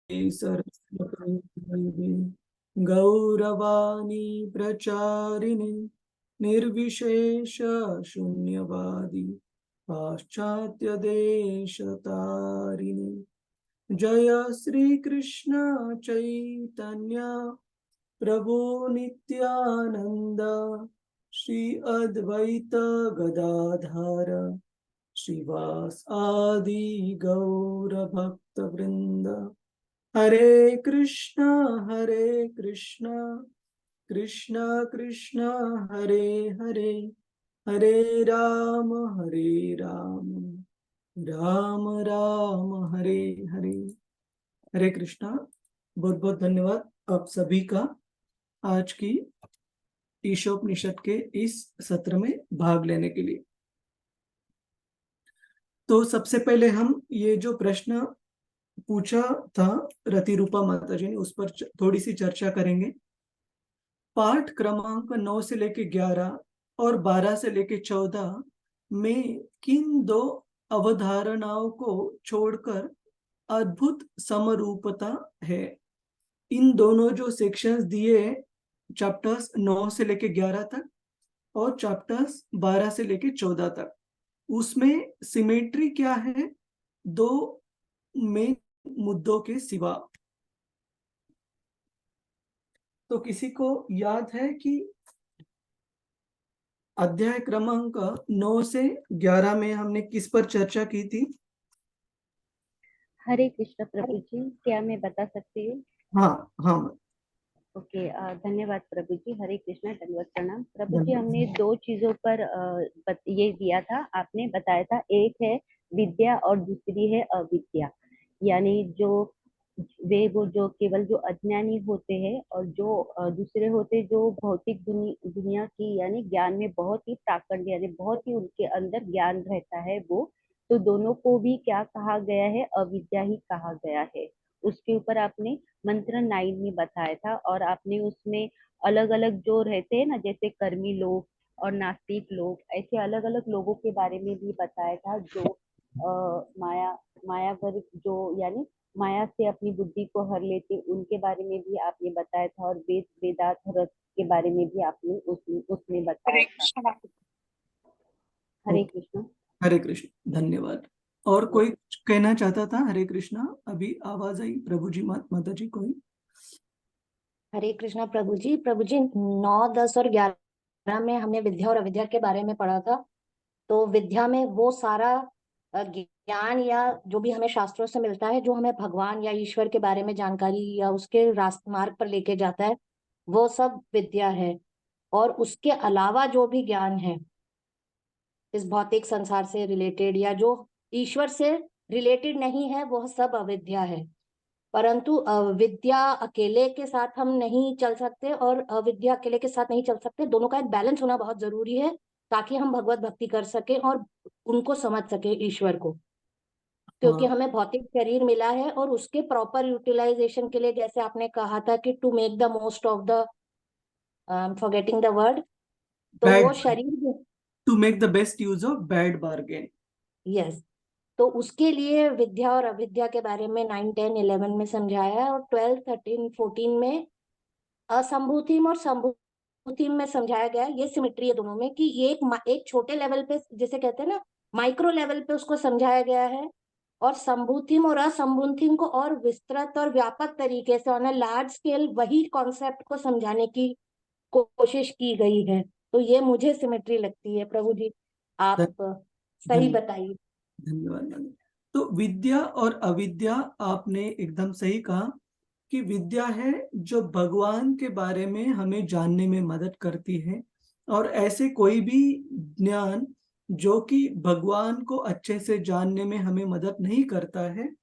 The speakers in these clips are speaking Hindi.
सरस्वती गौरवाणी प्रचारिणे निर्विशेष शून्यवादी पाश्चात्य देश तारिणे जय श्री कृष्ण चैतन्य प्रभु नित्यानंद श्री अद्वैत गदाधर श्रीवास आदि गौर भक्त वृंद। हरे कृष्णा कृष्णा कृष्णा हरे हरे, हरे राम राम राम हरे हरे। हरे कृष्णा। बहुत बहुत धन्यवाद आप सभी का आज की ईशोपनिषद के इस सत्र में भाग लेने के लिए। तो सबसे पहले हम ये जो प्रश्न पूछा था रति रूपा माता जी ने, उस पर थोड़ी सी चर्चा करेंगे। पाठ क्रमांक 9 से लेके 11 और 12 से लेके 14 में किन दो अवधारणाओं को छोड़कर अद्भुत समरूपता है। इन दोनों जो सेक्शंस दिए चैप्टर्स 9 से लेके 11 तक और चैप्टर्स 12 से लेके 14 तक, उसमें सिमेट्री क्या है दो मेन मुद्दों के सिवा। तो किसी को याद है कि अध्याय क्रमांक 9 से 11 में हमने किस पर चर्चा की थी? हरे कृष्ण प्रभु जी, क्या मैं बता सकती हूँ? हाँ हाँ। ओके, धन्यवाद प्रभु जी। हरे कृष्ण, दंडवत प्रणाम प्रभु जी। हमने दो चीजों पर ये दिया था, आपने बताया था। एक है विद्या और दूसरी है अविद्या। यानी जो वो जो केवल जो अज्ञानी होते हैं और जो दूसरे होते जो भौतिक दुनिया की यानी ज्ञान में बहुत ही प्राकंड यानी बहुत ही उनके अंदर ज्ञान रहता है वो, तो दोनों को भी क्या कहा गया है? अविद्या ही कहा गया है। उसके ऊपर आपने मंत्र 9 में बताया था, और आपने उसमें अलग अलग जो रहते हैं ना, जैसे कर्मी लोग और नास्तिक लोग, ऐसे अलग अलग लोगों के बारे में भी बताया था, जो मायावर जो यानी माया से अपनी बुद्धि को हर लेते, उनके बारे में भी आपने बताया था। और वेदांत रस के बारे में भी आपने उसमें बताया था। हरे कृष्ण। हरे कृष्ण, धन्यवाद। और कोई कुछ कहना चाहता था? हरे कृष्णा, अभी आवाज आई प्रभु जी, माता जी कोई? हरे कृष्णा प्रभु जी। 9, 10 और 11 में हमने विद्या और अविद्या के बारे में पढ़ा था। तो विद्या में वो सारा ज्ञान या जो भी हमें शास्त्रों से मिलता है, जो हमें भगवान या ईश्वर के बारे में जानकारी या उसके रास्ते मार्ग पर लेके जाता है, वो सब विद्या है। और उसके अलावा जो भी ज्ञान है इस भौतिक संसार से रिलेटेड या जो ईश्वर से रिलेटेड नहीं है, वह सब अविद्या है। परंतु विद्या अकेले के साथ हम नहीं चल सकते और अविद्या अकेले के साथ नहीं चल सकते। दोनों का एक बैलेंस होना बहुत जरूरी है, ताकि हम भगवत भक्ति कर सके और उनको समझ सके, ईश्वर को। क्योंकि हाँ, हमें भौतिक शरीर मिला है और उसके प्रॉपर यूटिलाइजेशन के लिए, जैसे आपने कहा था कि to make the most of the forgetting the word, तो वो बैड, शरीर। To make the best use of bad bargain. Yes. तो उसके लिए विद्या और अविद्या के बारे में 9, 10, 11 में समझाया है, और 12, 13, 14 में असंभूतिम और संभूतिम में समझाया गया है। ये सिमेट्री है दोनों में, कि ये एक छोटे लेवल पे, जिसे कहते हैं ना माइक्रो लेवल पे, उसको समझाया गया है। और संभूतिम और असंभूतिम को और विस्तृत और व्यापक तरीके से ऑन अ लार्ज स्केल वही कॉन्सेप्ट को समझाने की कोशिश की गई है। तो ये मुझे सिमेट्री लगती है। प्रभु जी, आप सही धन्यवाद, बताइए। धन्यवाद। तो विद्या और अविद्या, आपने एकदम सही कहा कि विद्या है जो भगवान के बारे में हमें जानने में मदद करती है, और ऐसे कोई भी ज्ञान जो कि भगवान को अच्छे से जानने में हमें मदद नहीं करता है,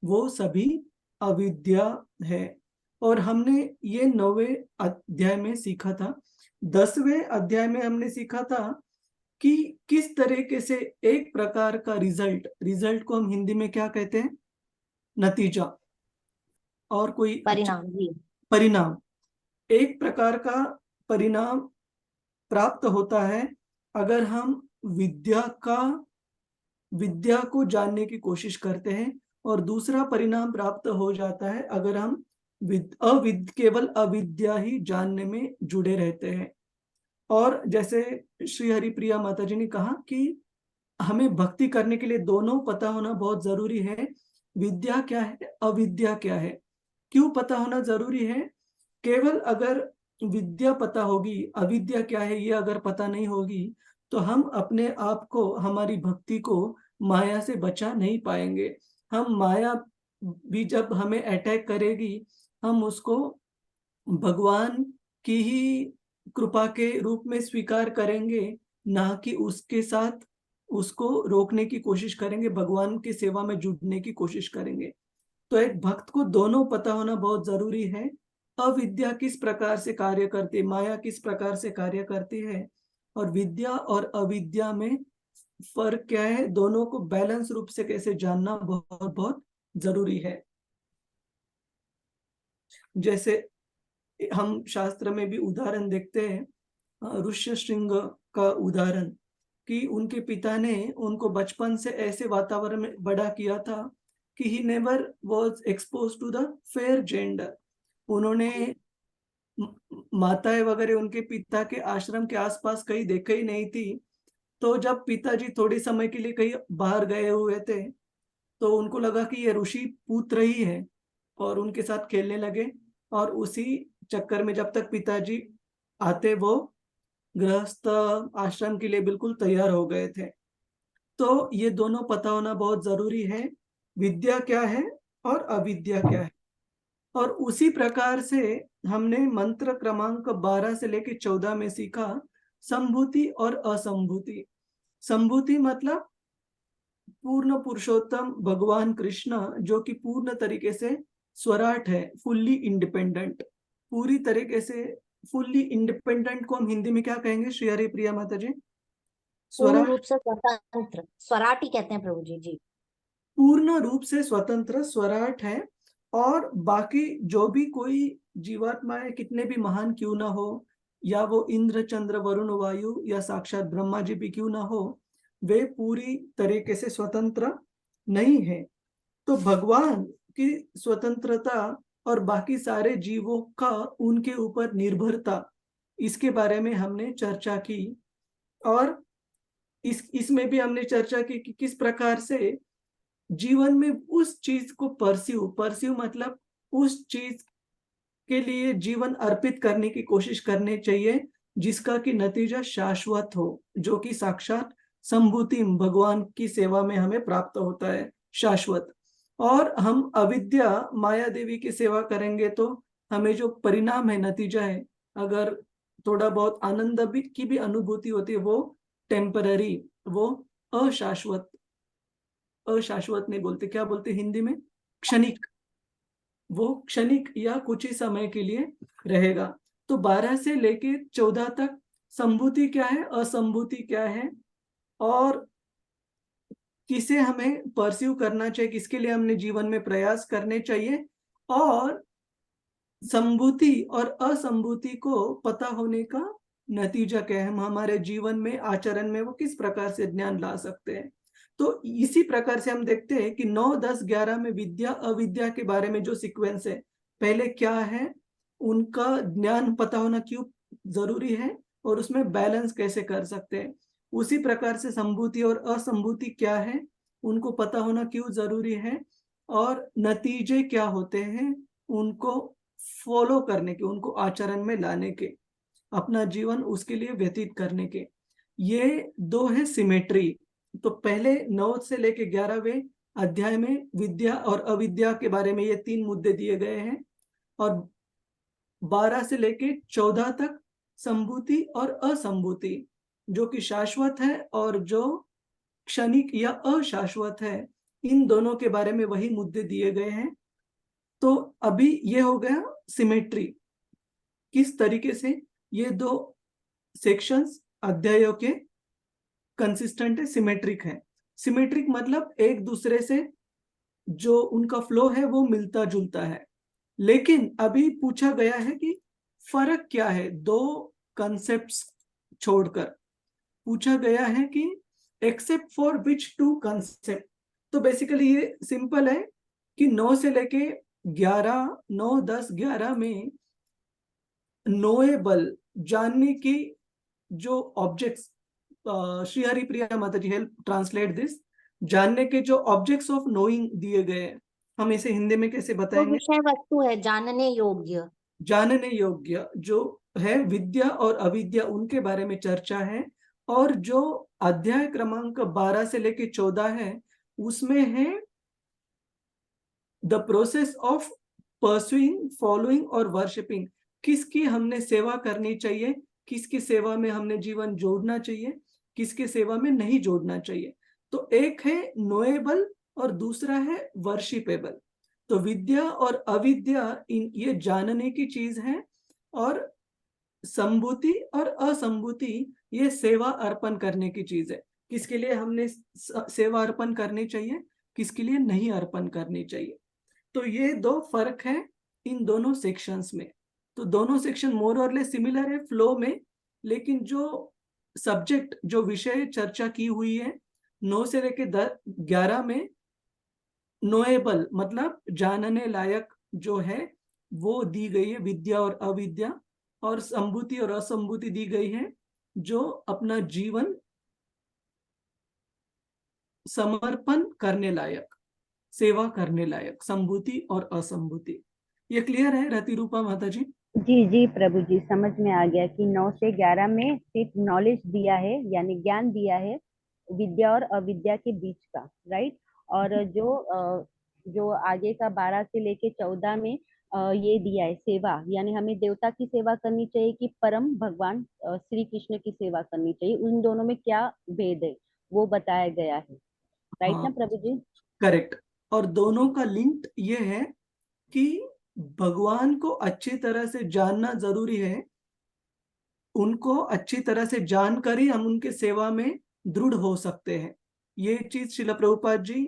वो सभी अविद्या है। और हमने ये 9वें अध्याय में सीखा था। 10वें अध्याय में हमने सीखा था कि किस तरीके से एक प्रकार का रिजल्ट को हम हिंदी में क्या कहते हैं? नतीजा। और कोई अच्छा परिणाम जी। परिणाम। एक प्रकार का परिणाम प्राप्त होता है अगर हम विद्या को जानने की कोशिश करते हैं, और दूसरा परिणाम प्राप्त हो जाता है अगर हम केवल अविद्या ही जानने में जुड़े रहते हैं। और जैसे श्री हरिप्रिया माता जी ने कहा कि हमें भक्ति करने के लिए दोनों पता होना बहुत जरूरी है। विद्या क्या है, अविद्या क्या है। क्यों पता होना जरूरी है? केवल अगर विद्या पता होगी, अविद्या क्या है ये अगर पता नहीं होगी, तो हम अपने आप को, हमारी भक्ति को माया से बचा नहीं पाएंगे। हम माया भी जब हमें अटैक करेगी, हम उसको भगवान की ही कृपा के रूप में स्वीकार करेंगे, ना कि उसके साथ उसको रोकने की कोशिश करेंगे, भगवान की सेवा में जुड़ने की कोशिश करेंगे। तो एक भक्त को दोनों पता होना बहुत जरूरी है। अविद्या किस प्रकार से कार्य करती है, माया किस प्रकार से कार्य करती है, और विद्या और अविद्या में फर्क क्या है, दोनों को बैलेंस रूप से कैसे जानना बहुत बहुत जरूरी है। जैसे हम शास्त्र में भी उदाहरण देखते हैं, ऋष्यशृंग का उदाहरण, कि उनके पिता ने उनको बचपन से ऐसे वातावरण में बड़ा किया था कि he never was expose to the fair gender. उन्होंने माताएं वगैरह उनके पिता के आश्रम के आसपास कहीं देखी ही नहीं थी। तो जब पिताजी थोड़े समय के लिए कहीं बाहर गए हुए थे, तो उनको लगा कि ये ऋषि पुत्र ही है, और उनके साथ खेलने लगे। और उसी चक्कर में जब तक पिताजी आते, वो गृहस्थ आश्रम के लिए बिल्कुल तैयार हो गए थे। तो ये दोनों पता होना बहुत जरूरी है, विद्या क्या है और अविद्या क्या है। और उसी प्रकार से हमने मंत्र क्रमांक 12 से लेकर 14 में सीखा संभूति और असंभूति। संभूति मतलब पूर्ण पुरुषोत्तम भगवान कृष्ण, जो कि पूर्ण तरीके से स्वराट है, फुल्ली इंडिपेंडेंट, पूरी तरीके से फुल्ली इंडिपेंडेंट को हम हिंदी में क्या कहेंगे श्री हरि प्रिया माता जी? पूर्ण स्वराट, रूप से स्वतंत्र, स्वराट ही कहते हैं प्रभु जी। जी। पूर्ण रूप से स्वतंत्र स्वराट है। और बाकी जो भी कोई जीवात्माएं कितने भी महान क्यों ना हो, या वो इंद्र चंद्र वरुण वायु या साक्षात ब्रह्मा जी भी क्यों ना हो, वे पूरी तरीके से स्वतंत्र नहीं है। तो भगवान की स्वतंत्रता और बाकी सारे जीवों का उनके ऊपर निर्भरता, इसके बारे में हमने चर्चा की। और इसमें भी हमने चर्चा की कि किस प्रकार से जीवन में उस चीज को परस्यू मतलब उस चीज के लिए जीवन अर्पित करने की कोशिश करनी चाहिए जिसका कि नतीजा शाश्वत हो, जो कि साक्षात संभूति भगवान की सेवा में हमें प्राप्त होता है, शाश्वत। और हम अविद्या माया देवी की सेवा करेंगे तो हमें जो परिणाम है, नतीजा है, अगर थोड़ा बहुत आनंद भी की भी अनुभूति होती है, वो टेम्पररी, वो अशाश्वत, अशाश्वत नहीं बोलते, क्या बोलते हिंदी में, क्षणिक, वो क्षणिक या कुछ ही समय के लिए रहेगा। तो 12 से लेके 14 तक संभूति क्या है, असंभूति क्या है, और किसे हमें परस्यू करना चाहिए, किसके लिए हमने जीवन में प्रयास करने चाहिए, और संभूति और असंभूति को पता होने का नतीजा क्या है, हम हमारे जीवन में आचरण में वो किस प्रकार से ज्ञान ला सकते हैं। तो इसी प्रकार से हम देखते हैं कि 9, 10, 11 में विद्या अविद्या के बारे में जो सीक्वेंस है, पहले क्या है, उनका ज्ञान पता होना क्यों जरूरी है, और उसमें बैलेंस कैसे कर सकते हैं। उसी प्रकार से संभूति और असंभूति क्या है, उनको पता होना क्यों जरूरी है, और नतीजे क्या होते हैं उनको फॉलो करने के, उनको आचरण में लाने के, अपना जीवन उसके लिए व्यतीत करने के। ये दो है सिमेट्री। तो पहले 9 से लेके 11वें अध्याय में विद्या और अविद्या के बारे में ये 3 मुद्दे दिए गए हैं, और 12 से लेके 14 तक संभूति और असंभूति, जो कि शाश्वत है और जो क्षणिक या अशाश्वत है, इन दोनों के बारे में वही मुद्दे दिए गए हैं। तो अभी ये हो गया सिमेट्री, किस तरीके से ये दो सेक्शंस अध्यायों के कंसिस्टेंट है, सिमेट्रिक है। सिमेट्रिक मतलब एक दूसरे से जो उनका फ्लो है वो मिलता जुलता है। लेकिन अभी पूछा गया है कि फर्क क्या है, दो कंसेप्ट्स छोड़कर पूछा गया है कि except for which to concept. तो बेसिकली ये सिंपल है कि 9 से लेके 11, 9, 10, 11 में नोएबल, जानने की जो ऑब्जेक्ट्स, श्री हरिप्रिया माता जी हेल्प ट्रांसलेट दिस, जानने के जो ऑब्जेक्ट्स ऑफ नोइंग दिए गए हैं, हम इसे हिंदी में कैसे जो बताएंगे? विषय वस्तु है जानने योग्य। जानने योग्य जो है विद्या और अविद्या, उनके बारे में चर्चा है। और जो अध्याय क्रमांक 12 से लेके 14 है, उसमें है the process of pursuing, following और वर्शिपिंग। किसकी हमने सेवा करनी चाहिए, किसकी सेवा में हमने जीवन जोड़ना चाहिए, किसकी सेवा में नहीं जोड़ना चाहिए। तो एक है नोएबल और दूसरा है वर्शिपेबल। तो विद्या और अविद्या इन ये जानने की चीज है, और संभूति और असंभूति ये सेवा अर्पण करने की चीज है। किसके लिए हमने सेवा अर्पण करनी चाहिए, किसके लिए नहीं अर्पण करनी चाहिए। तो ये दो फर्क है इन दोनों सेक्शंस में। तो दोनों सेक्शन मोर और लेस सिमिलर है फ्लो में, लेकिन जो सब्जेक्ट, जो विषय चर्चा की हुई है 9 से लेके 11 में, नोएबल मतलब जानने लायक जो है वो दी गई है, विद्या और अविद्या। और संभूति और असंभूति दी गई है, जो अपना जीवन समर्पण करने लायक, सेवा करने लायक, संभूति और असंभूति। ये क्लियर है रति रूपा माता जी? जी जी प्रभु जी, समझ में आ गया कि 9 से 11 में सिर्फ नॉलेज दिया है, यानी ज्ञान दिया है विद्या और अविद्या के बीच का, राइट। और जो आगे का 12 से लेके 14 में ये दिया है सेवा, यानी हमें देवता की सेवा करनी चाहिए कि परम भगवान श्री कृष्ण की सेवा करनी चाहिए, उन दोनों में क्या भेद है वो बताया गया है, राइट हाँ, ना प्रभु जी? करेक्ट। और दोनों का लिंक ये है कि भगवान को अच्छी तरह से जानना जरूरी है। उनको अच्छी तरह से जानकर ही हम उनके सेवा में दृढ़ हो सकते हैं। ये चीज श्रील प्रभुपाद जी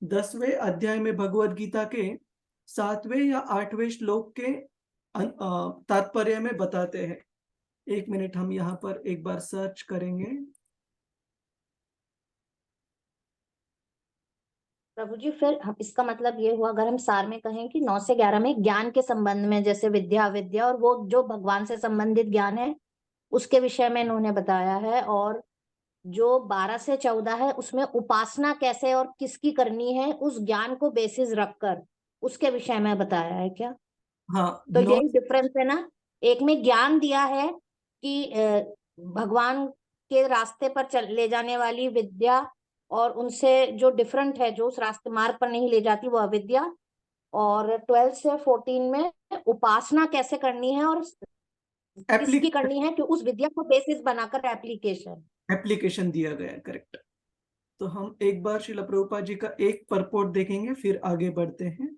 10वें अध्याय में भगवत गीता के 7वें या 8वें श्लोक के तात्पर्य में बताते हैं। एक मिनट, हम यहाँ पर एक बार सर्च करेंगे। प्रभु जी फिर हम इसका मतलब ये हुआ, अगर हम सार में कहें कि 9 से 11 में ज्ञान के संबंध में, जैसे विद्या अविद्या और वो जो भगवान से संबंधित ज्ञान है उसके विषय में इन्होंने बताया है, और जो 12 से 14 है उसमें उपासना कैसे और किसकी करनी है उस ज्ञान को बेसिस रखकर उसके विषय में बताया है क्या? हाँ, तो 9। यही डिफरेंस है ना, एक में ज्ञान दिया है कि भगवान के रास्ते पर ले जाने वाली विद्या, और उनसे जो डिफरेंट है, जो उस रास्ते मार्ग पर नहीं ले जाती, वो अविद्या। और 12 से 14 में उपासना कैसे करनी है और किसकी करनी है, कि उस विद्या को बेसिस बनाकर एप्लीकेशन एप्लीकेशन दिया गया है, करेक्ट। तो हम एक बार श्रील प्रभुपाद जी का एक परपोर्ट देखेंगे, फिर आगे बढ़ते हैं।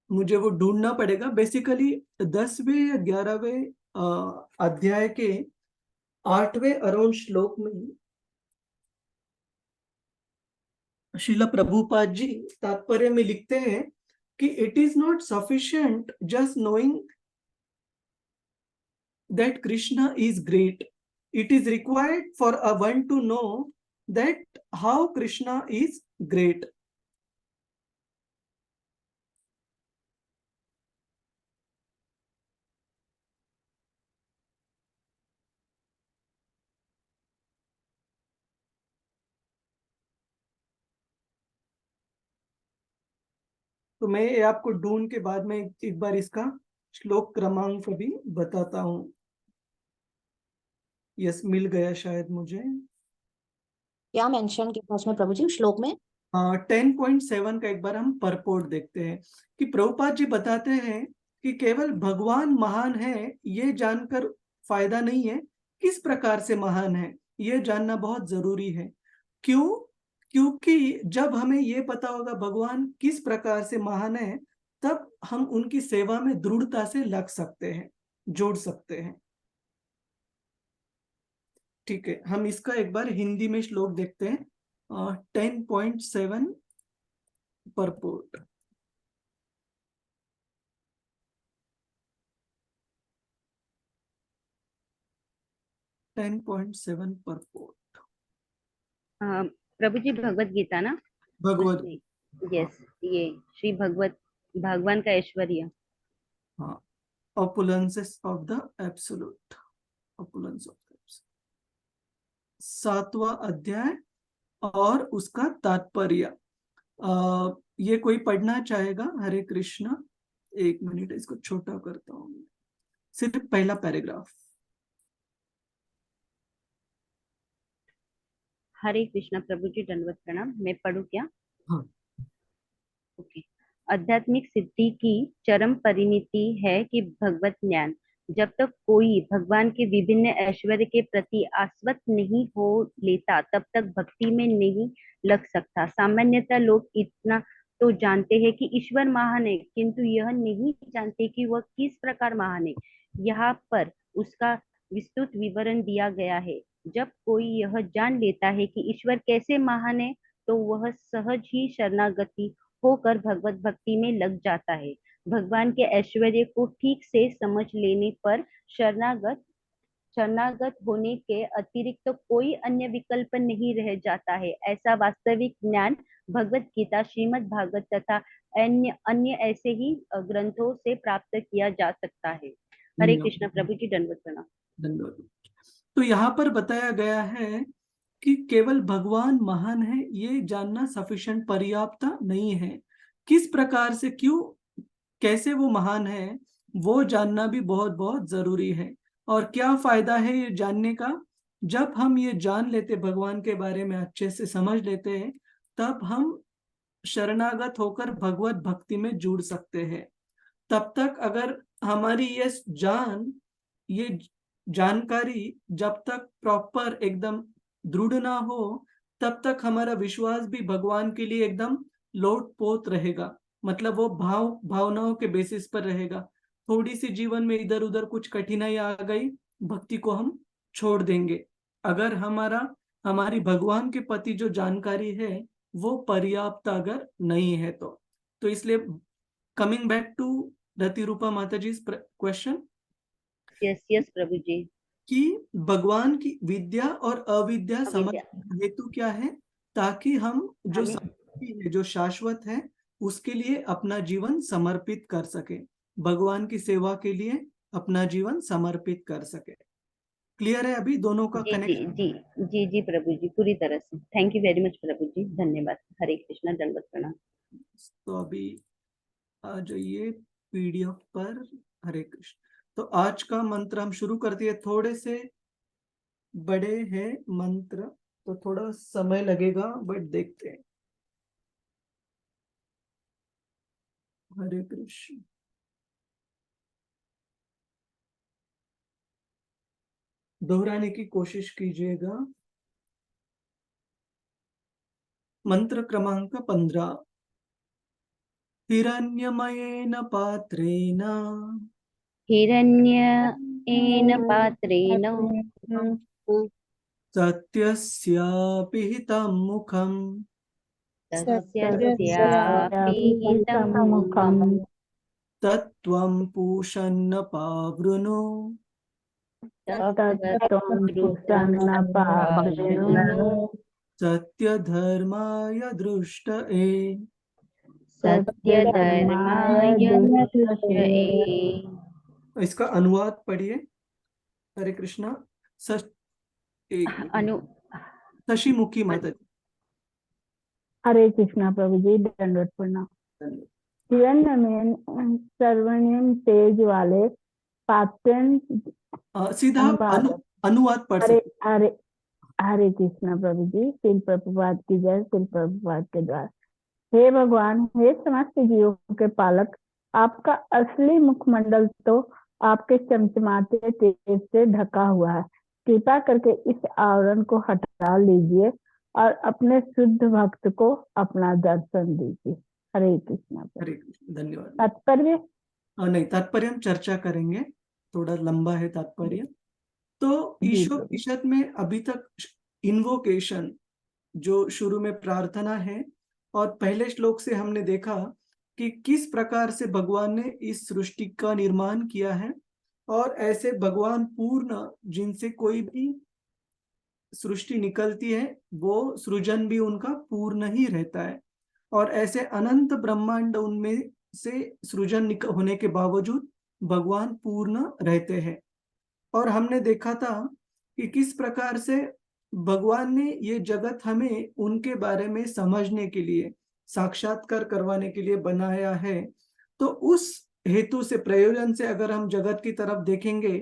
मुझे वो ढूंढना पड़ेगा। बेसिकली 10वें या 11वें अध्याय के 8वें अराउंड श्लोक में श्रील प्रभुपाद जी तात्पर्य में लिखते हैं कि it is not sufficient just knowing that Krishna is great, it is required for a one to know that how Krishna is great. तो मैं ये आपको ढूंढ के बाद में एक बार इसका श्लोक क्रमांक भी बताता हूं। यस, मिल गया शायद मुझे। क्या मेंशन किया उसमें प्रभु जी श्लोक में? 10.7 का एक बार हम परपोर्ट देखते हैं कि प्रभुपाद जी बताते हैं कि केवल भगवान महान है ये जानकर फायदा नहीं है, किस प्रकार से महान है ये जानना बहुत जरूरी है। क्यों? क्योंकि जब हमें ये पता होगा भगवान किस प्रकार से महान है, तब हम उनकी सेवा में दृढ़ता से लग सकते हैं, जोड़ सकते हैं। ठीक है, हम इसका एक बार हिंदी में श्लोक देखते हैं। 10.7 परपोर्ट। परपोर्ट। प्रभु जी भगवत गीता ना भगवत। उसमें, यस, ये श्री भगवान का ऐश्वर्य। हाँ, opulences of the absolute, opulence of the absolute। 7वां अध्याय और उसका तात्पर्य। ये कोई पढ़ना चाहेगा? हरे कृष्णा। एक मिनट, इसको छोटा करता हूँ, सिर्फ पहला पैराग्राफ। हरे कृष्णा प्रभु जी, दंडवत प्रणाम। मैं पढ़ूं क्या? हाँ। ओके। आध्यात्मिक सिद्धि की चरम परिणति है कि भगवत ज्ञान। जब तक कोई भगवान के विभिन्न ऐश्वर्य के प्रति आस्वस्त नहीं हो लेता, तब तक भक्ति में नहीं लग सकता। सामान्यतः लोग इतना तो जानते हैं कि ईश्वर महान है, किंतु यह नहीं जानते कि वह किस प्रकार महान है। यहाँ पर उसका विस्तृत विवरण दिया गया है। जब कोई यह जान लेता है कि ईश्वर कैसे महान है, तो वह सहज ही शरणागति होकर भगवत भक्ति में लग जाता है। भगवान के ऐश्वर्य को ठीक से समझ लेने पर शरणागत होने के अतिरिक्त तो कोई अन्य विकल्प नहीं रह जाता है। ऐसा वास्तविक ज्ञान भगवत गीता, श्रीमद् भागवत तथा अन्य अन्य ऐसे ही ग्रंथों से प्राप्त किया जा सकता है। हरे कृष्ण प्रभु जी, दंडवत प्रणाम। धन्यवाद। तो यहाँ पर बताया गया है कि केवल भगवान महान है ये जानना सफिशिएंट, पर्याप्त नहीं है। किस प्रकार से, क्यों, कैसे वो महान है वो जानना भी बहुत बहुत जरूरी है। और क्या फायदा है ये जानने का? जब हम ये जान लेते, भगवान के बारे में अच्छे से समझ लेते हैं, तब हम शरणागत होकर भगवत भक्ति में जुड़ सकते हैं। तब तक अगर हमारी ये जानकारी जब तक प्रॉपर एकदम दृढ़ ना हो, तब तक हमारा विश्वास भी भगवान के लिए एकदम लोटपोत रहेगा। मतलब वो भावनाओं के बेसिस पर रहेगा। थोड़ी सी जीवन में इधर उधर कुछ कठिनाई आ गई, भक्ति को हम छोड़ देंगे। अगर हमारी भगवान के प्रति जो जानकारी है वो पर्याप्त अगर नहीं है तो इसलिए कमिंग बैक टू रति रूपा माता जी क्वेश्चन, यस यस प्रभु जी। कि भगवान की विद्या और अविद्या समझ अविद्या हेतु क्या है? ताकि हम जो हमें संपत्ति है, जो शाश्वत है, उसके लिए अपना जीवन समर्पित कर सके, भगवान की सेवा के लिए अपना जीवन समर्पित कर सके। क्लियर है अभी दोनों का जी जी कनेक्शन? जी जी जी प्रभु जी, पूरी तरह से। थैंक यू वेरी मच प्रभु जी, धन्यवाद। हरे कृष्णा, दंडवत प्रणाम। तो अभी आ जाइए पीडीएफ पर। हरे कृष्ण। तो आज का मंत्र हम शुरू करते हैं। थोड़े से बड़े हैं मंत्र, तो थोड़ा समय लगेगा, बट देखते हैं। हरे कृष्ण। दोहराने की कोशिश कीजिएगा। मंत्र क्रमांक 15। हिरण्यमयेन पात्रेण हिरण्येन पात्रेण सत्यस्यापि हितं मुखम् तस्यापि हितं मुखम् तत्त्वं पूषन्न पावृणु तत्त्वं सत्यधर्माय दृष्टये। सत्यधर्माय दृष्टये। इसका अनुवाद पढ़िए। हरे कृष्णा। एक मिनट। अनु शशिमुखी माता जी। हरे कृष्णा प्रभु जी, दंडवत प्रणाम। हिरण्यमय स्वर्णिम तेज वाले पात्र सीधा अनुवाद पढ़ अरे सकते। अरे हरे कृष्णा प्रभु जी। शिल प्रभुपाद की जय। शिल प्रभुपाद के द्वार। हे भगवान, हे समस्त जीवों के पालक, आपका असली मुखमंडल तो आपके चमचमाते तेज से ढका हुआ है। कृपा करके इस आवरण को हटा लीजिए और अपने शुद्ध भक्त को अपना दर्शन दीजिए। हरे कृष्णा। हरे कृष्ण, धन्यवाद। तात्पर्य? नहीं, तात्पर्य हम चर्चा करेंगे, थोड़ा लंबा है तात्पर्य। तो जी प्रभु। ईशोपनिषद में अभी तक इन्वोकेशन, जो शुरू में प्रार्थना है, और पहले श्लोक से हमने देखा कि किस प्रकार से भगवान ने इस सृष्टि का निर्माण किया है, और ऐसे भगवान पूर्ण, जिनसे कोई भी सृष्टि निकलती है वो सृजन भी उनका पूर्ण ही रहता है, और ऐसे अनंत ब्रह्मांड उनमें से सृजन होने के बावजूद भगवान पूर्ण रहते हैं। और हमने देखा था कि किस प्रकार से भगवान ने ये जगत हमें उनके बारे में समझने के लिए, साक्षात्कार करवाने के लिए बनाया है। तो उस हेतु से, प्रयोजन से अगर हम जगत की तरफ देखेंगे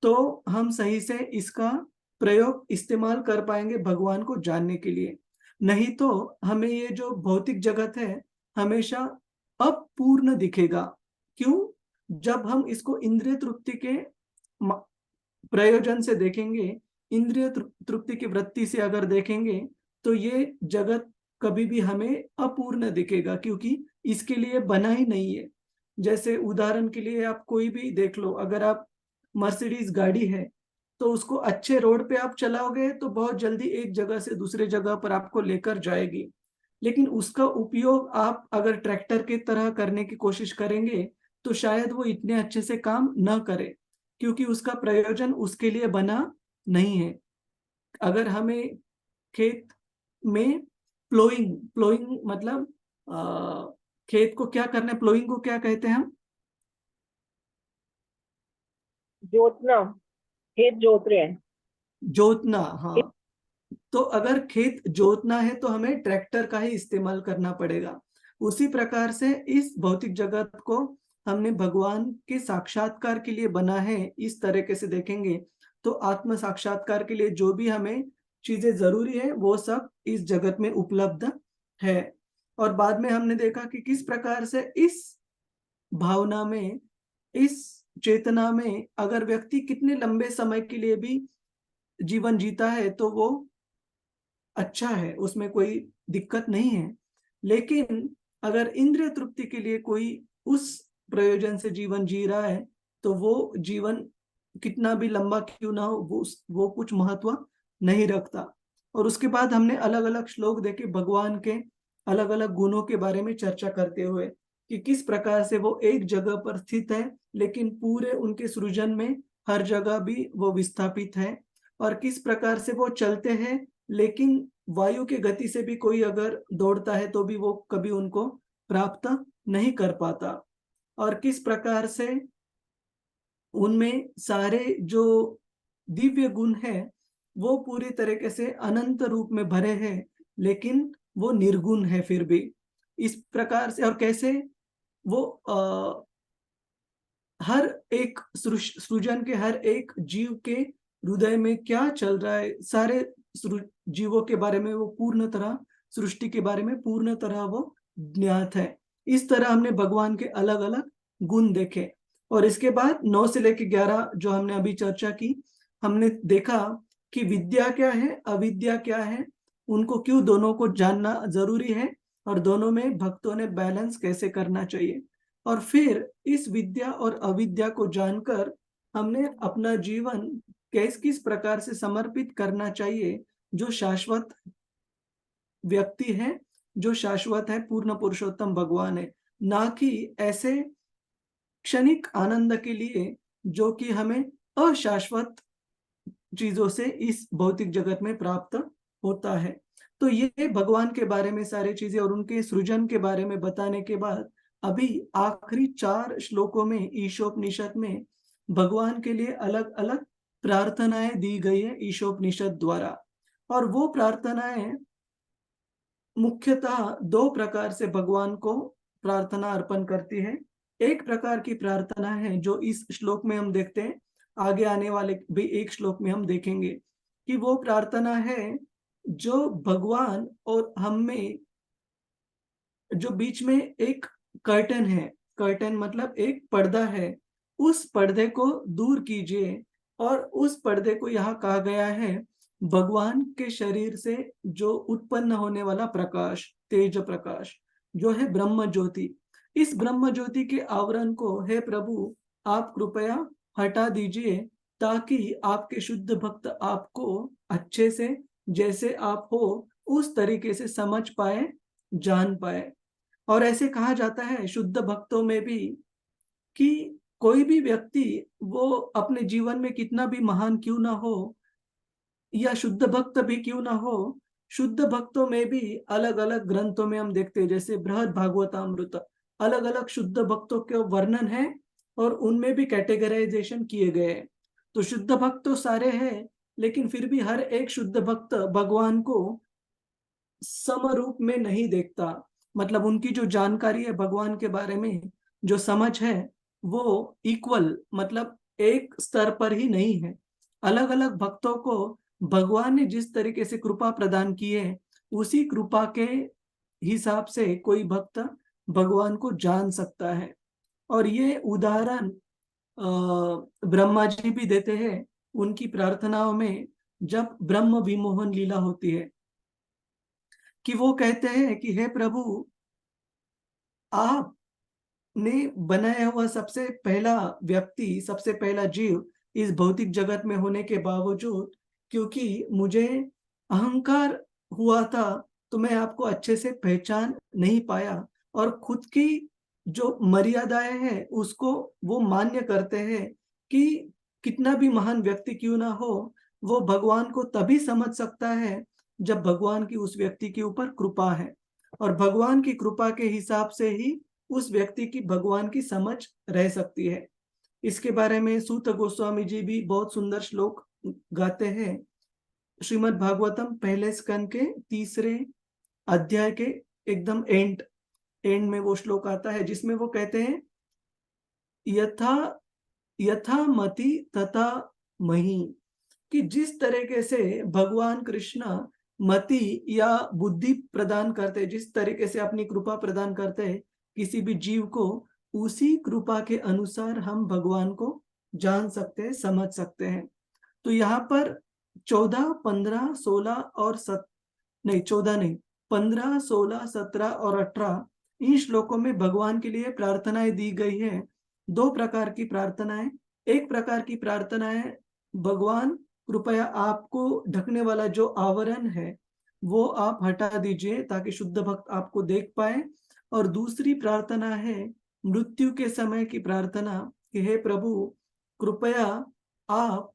तो हम सही से इसका प्रयोग, इस्तेमाल कर पाएंगे भगवान को जानने के लिए। नहीं तो हमें ये जो भौतिक जगत है हमेशा अपूर्ण दिखेगा। क्यों? जब हम इसको इंद्रिय तृप्ति के प्रयोजन से देखेंगे, इंद्रिय तृप्ति की वृत्ति से अगर देखेंगे, तो ये जगत कभी भी हमें अपूर्ण दिखेगा, क्योंकि इसके लिए बना ही नहीं है। जैसे उदाहरण के लिए आप कोई भी देख लो, अगर आप मर्सिडीज गाड़ी है तो उसको अच्छे रोड पे आप चलाओगे तो बहुत जल्दी एक जगह से दूसरे जगह पर आपको लेकर जाएगी। लेकिन उसका उपयोग आप अगर ट्रैक्टर की तरह करने की कोशिश करेंगे तो शायद वो इतने अच्छे से काम न करे, क्योंकि उसका प्रयोजन उसके लिए बना नहीं है। अगर हमें खेत में प्लोइंग, प्लोइंग मतलब खेत को क्या करना है, प्लोइंग को क्या कहते हैं हम? जोतना, खेत जोत रहे हैं। जोतना, हाँ। तो अगर खेत जोतना है तो हमें ट्रैक्टर का ही इस्तेमाल करना पड़ेगा। उसी प्रकार से इस भौतिक जगत को हमने भगवान के साक्षात्कार के लिए बना है। इस तरीके से देखेंगे तो आत्म साक्षात्कार के लिए जो भी हमें चीजें जरूरी है वो सब इस जगत में उपलब्ध है। और बाद में हमने देखा कि किस प्रकार से इस भावना में, इस चेतना में अगर व्यक्ति कितने लंबे समय के लिए भी जीवन जीता है तो वो अच्छा है, उसमें कोई दिक्कत नहीं है। लेकिन अगर इंद्रिय तृप्ति के लिए कोई उस प्रयोजन से जीवन जी रहा है तो वो जीवन कितना भी लंबा क्यों ना हो, वो कुछ महत्व नहीं रखता। और उसके बाद हमने अलग अलग श्लोक देखे भगवान के अलग अलग गुणों के बारे में चर्चा करते हुए, कि किस प्रकार से वो एक जगह पर स्थित है लेकिन पूरे उनके सृजन में हर जगह भी वो विस्थापित है, और किस प्रकार से वो चलते हैं लेकिन वायु के गति से भी कोई अगर दौड़ता है तो भी वो कभी उनको प्राप्त नहीं कर पाता, और किस प्रकार से उनमें सारे जो दिव्य गुण है वो पूरी तरीके से अनंत रूप में भरे हैं लेकिन वो निर्गुण है फिर भी। इस प्रकार से, और कैसे वो हर एक सृजन के हर एक जीव के हृदय में क्या चल रहा है, सारे जीवों के बारे में वो पूर्ण तरह, सृष्टि के बारे में पूर्ण तरह वो ज्ञात है। इस तरह हमने भगवान के अलग अलग गुण देखे। और इसके बाद 9 से लेकर 11 जो हमने अभी चर्चा की, हमने देखा कि विद्या क्या है, अविद्या क्या है, उनको क्यों दोनों को जानना जरूरी है, और दोनों में भक्तों ने बैलेंस कैसे करना चाहिए। और फिर इस विद्या और अविद्या को जानकर हमने अपना जीवन किस प्रकार से समर्पित करना चाहिए, जो शाश्वत व्यक्ति है, जो शाश्वत है, पूर्ण पुरुषोत्तम भगवान है, ना कि ऐसे क्षणिक आनंद के लिए जो कि हमें अशाश्वत चीजों से इस भौतिक जगत में प्राप्त होता है। तो ये भगवान के बारे में सारी चीजें और उनके सृजन के बारे में बताने के बाद अभी आखिरी 4 श्लोकों में ईशोपनिषद में भगवान के लिए अलग अलग प्रार्थनाएं दी गई है ईशोपनिषद द्वारा। और वो प्रार्थनाएं मुख्यतः 2 प्रकार से भगवान को प्रार्थना अर्पण करती है। एक प्रकार की प्रार्थना है जो इस श्लोक में हम देखते हैं, आगे आने वाले भी एक श्लोक में हम देखेंगे, कि वो प्रार्थना है जो भगवान और हम में जो बीच में एक कर्टन है, कर्टन मतलब एक पर्दा है, उस पर्दे को दूर कीजिए। और उस पर्दे को यहाँ कहा गया है भगवान के शरीर से जो उत्पन्न होने वाला प्रकाश, तेज प्रकाश, जो है ब्रह्म ज्योति। इस ब्रह्म ज्योति के आवरण को हे प्रभु आप कृपया हटा दीजिए, ताकि आपके शुद्ध भक्त आपको अच्छे से, जैसे आप हो उस तरीके से समझ पाए, जान पाए। और ऐसे कहा जाता है शुद्ध भक्तों में भी कि कोई भी व्यक्ति वो अपने जीवन में कितना भी महान क्यों ना हो या शुद्ध भक्त भी क्यों ना हो, शुद्ध भक्तों में भी अलग अलग ग्रंथों में हम देखते हैं, जैसे बृहद भागवतामृत, अलग अलग शुद्ध भक्तों के वर्णन है और उनमें भी कैटेगराइजेशन किए गए हैं। तो शुद्ध भक्त तो सारे हैं, लेकिन फिर भी हर एक शुद्ध भक्त भगवान को समरूप में नहीं देखता। मतलब उनकी जो जानकारी है भगवान के बारे में, जो समझ है, वो इक्वल मतलब एक स्तर पर ही नहीं है। अलग अलग भक्तों को भगवान ने जिस तरीके से कृपा प्रदान की है, उसी कृपा के हिसाब से कोई भक्त भगवान को जान सकता है। और ये उदाहरण ब्रह्मा जी भी देते हैं उनकी प्रार्थनाओं में, जब ब्रह्म विमोहन लीला होती है, कि वो कहते हैं कि हे प्रभु आपने बनाया हुआ सबसे पहला व्यक्ति, सबसे पहला जीव इस भौतिक जगत में होने के बावजूद, क्योंकि मुझे अहंकार हुआ था, तो मैं आपको अच्छे से पहचान नहीं पाया और खुद की जो मर्यादाएं हैं उसको वो मान्य करते हैं कि कितना भी महान व्यक्ति क्यों ना हो, वो भगवान को तभी समझ सकता है जब भगवान की उस व्यक्ति के ऊपर कृपा है। और भगवान की कृपा के हिसाब से ही उस व्यक्ति की भगवान की समझ रह सकती है। इसके बारे में सूत गोस्वामी जी भी बहुत सुंदर श्लोक गाते हैं। श्रीमद् भागवतम पहले स्कंद के 3 अध्याय के एकदम एंड में वो श्लोक आता है, जिसमें वो कहते हैं यथा यथा मति तथा मही, कि जिस तरीके से भगवान कृष्ण मति या बुद्धि प्रदान करते, जिस तरीके से अपनी कृपा प्रदान करते हैं किसी भी जीव को, उसी कृपा के अनुसार हम भगवान को जान सकते हैं, समझ सकते हैं। तो यहाँ पर 14, 15, 16 और 14 नहीं, 15, 16, 17 और 18 इन श्लोकों में भगवान के लिए प्रार्थनाएं दी गई है। 2 प्रकार की प्रार्थनाएं। एक प्रकार की प्रार्थना है भगवान कृपया आपको ढकने वाला जो आवरण है वो आप हटा दीजिए, ताकि शुद्ध भक्त आपको देख पाए। और दूसरी प्रार्थना है मृत्यु के समय की प्रार्थना कि हे प्रभु कृपया आप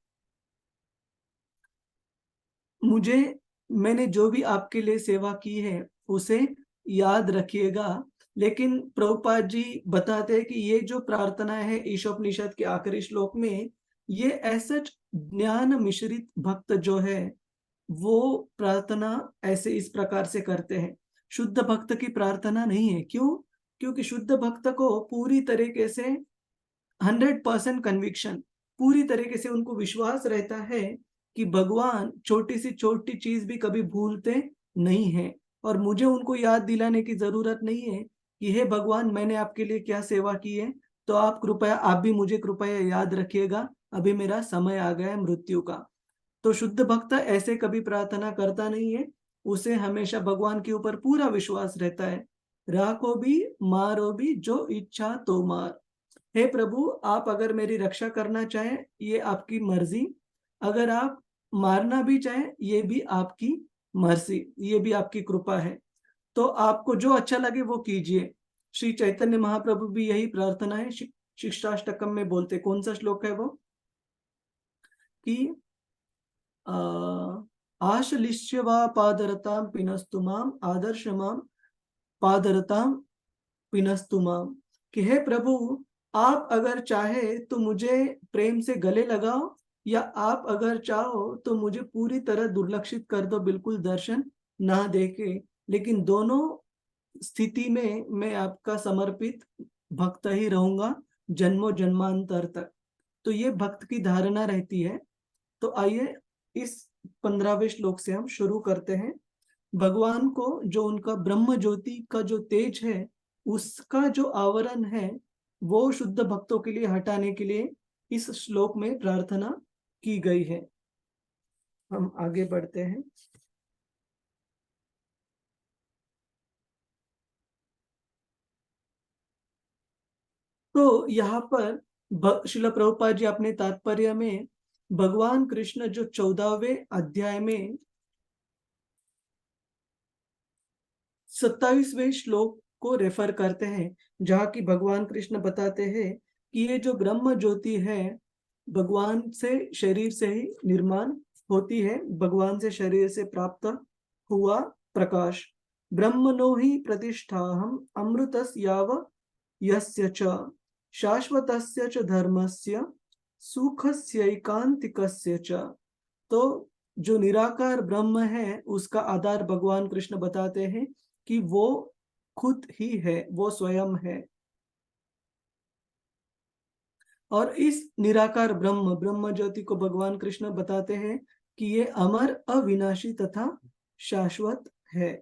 मुझे, मैंने जो भी आपके लिए सेवा की है उसे याद रखिएगा। लेकिन प्रभुपाद जी बताते हैं कि ये जो प्रार्थना है ईशोपनिषद के आखिरी श्लोक में, ये ऐसा ज्ञान मिश्रित भक्त जो है वो प्रार्थना ऐसे इस प्रकार से करते हैं। शुद्ध भक्त की प्रार्थना नहीं है। क्यों? क्योंकि शुद्ध भक्त को पूरी तरीके से 100% कन्विक्शन, पूरी तरीके से उनको विश्वास रहता है कि भगवान छोटी से छोटी चीज भी कभी भूलते नहीं है। और मुझे उनको याद दिलाने की जरूरत नहीं है कि हे भगवान मैंने आपके लिए क्या सेवा की है, तो आप कृपया, आप भी मुझे कृपया याद रखिएगा, अभी मेरा समय आ गया है मृत्यु का। तो शुद्ध भक्त ऐसे कभी प्रार्थना करता नहीं है। उसे हमेशा भगवान के ऊपर पूरा विश्वास रहता है। राखो भी मारो भी जो इच्छा तो मार। हे प्रभु आप अगर मेरी रक्षा करना चाहें ये आपकी मर्जी, अगर आप मारना भी चाहें ये भी आपकी मर्जी, ये भी आपकी कृपा है। तो आपको जो अच्छा लगे वो कीजिए। श्री चैतन्य महाप्रभु भी यही प्रार्थना है शिक्षाष्टकम में बोलते। कौन सा श्लोक है वो? कि आशलिश्य वा पादरताम पिनस्तु माम आदर्श माम पादरताम पिनस्तु माम, कि हे प्रभु आप अगर चाहे तो मुझे प्रेम से गले लगाओ, या आप अगर चाहो तो मुझे पूरी तरह दुर्लक्षित कर दो, बिल्कुल दर्शन ना देके, लेकिन दोनों स्थिति में मैं आपका समर्पित भक्त ही रहूंगा जन्मों जन्मांतर तक। तो ये भक्त की धारणा रहती है। तो आइए इस 15वें श्लोक से हम शुरू करते हैं। भगवान को जो उनका ब्रह्म ज्योति का जो तेज है, उसका जो आवरण है, वो शुद्ध भक्तों के लिए हटाने के लिए इस श्लोक में प्रार्थना की गई है। हम आगे बढ़ते हैं। तो यहाँ पर श्रील प्रभुपाद जी अपने तात्पर्य में भगवान कृष्ण जो 14वें अध्याय में 27वें श्लोक को रेफर करते हैं, जहाँ की भगवान कृष्ण बताते हैं कि ये जो ब्रह्म ज्योति है, भगवान से शरीर से ही निर्माण होती है, भगवान से शरीर से प्राप्त हुआ प्रकाश। ब्रह्मणो ही प्रतिष्ठाहम् अमृतस्याव यस्य च शाश्वतस्य च धर्मस्य सुखस्यैकांतिकस्य च। तो जो निराकार ब्रह्म है, उसका आधार भगवान कृष्ण बताते हैं कि वो खुद ही है, वो स्वयं है। और इस निराकार ब्रह्म ज्योति को भगवान कृष्ण बताते हैं कि ये अमर, अविनाशी तथा शाश्वत है।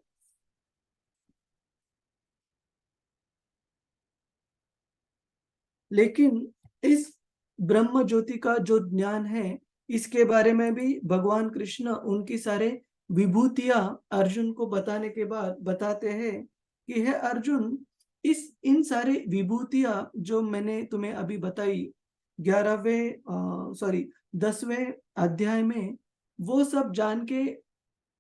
लेकिन इस ब्रह्म ज्योति का जो ज्ञान है, इसके बारे में भी भगवान कृष्ण उनकी सारे विभूतियां अर्जुन को बताने के बाद बताते हैं कि हे अर्जुन, इन सारे विभूतियां जो मैंने तुम्हें अभी बताई 10वें अध्याय में, वो सब जान के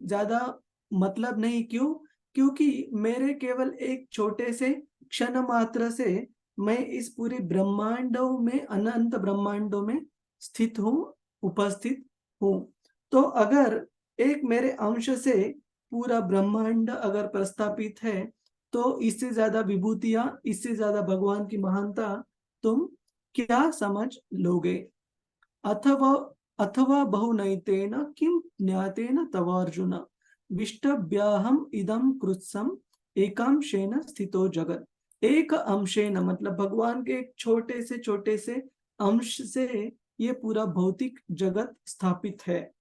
ज्यादा मतलब नहीं। क्यों? क्योंकि मेरे केवल एक छोटे से क्षण मात्र से मैं इस पूरे ब्रह्मांडों में, अनंत ब्रह्मांडों में स्थित हूँ, उपस्थित हूँ। तो अगर एक मेरे अंश से पूरा ब्रह्मांड अगर प्रस्थापित है, तो इससे ज्यादा विभूतियां, इससे ज्यादा भगवान की महानता तुम क्या समझ लोगे? अथवा अथवा बहुनैतेन किं ज्ञातेन तवार्जुन विष्टभ्याहम इदं कृत्सम एकांशेन स्थितो जगत। एक अंशेन मतलब भगवान के एक छोटे से अंश से ये पूरा भौतिक जगत स्थापित है।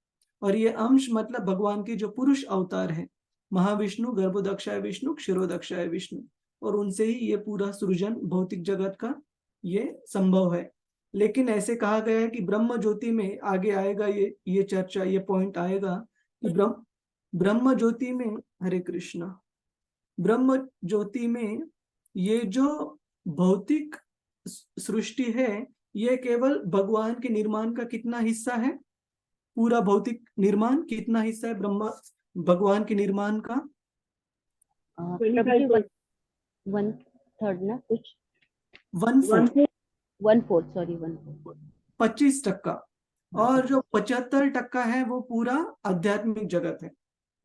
और ये अंश मतलब भगवान के जो पुरुष अवतार है, महाविष्णु, गर्भोदक्षाय विष्णु, क्षीरोदक्षाय विष्णु, और उनसे ही ये पूरा सृजन भौतिक जगत का ये संभव है। लेकिन ऐसे कहा गया है कि ब्रह्म ज्योति में आगे आएगा, ये चर्चा, ये पॉइंट आएगा कि ब्रह्म ज्योति में, हरे कृष्णा, ब्रह्म ज्योति में ये जो भौतिक सृष्टि है, ये केवल भगवान के निर्माण का कितना हिस्सा है? पूरा भौतिक निर्माण कितना हिस्सा है भगवान के निर्माण का? प्रभु जी 1/3 ना, कुछ 1/4, 1/4, सॉरी 1/4, 25%। और जो 75% है वो पूरा आध्यात्मिक जगत है।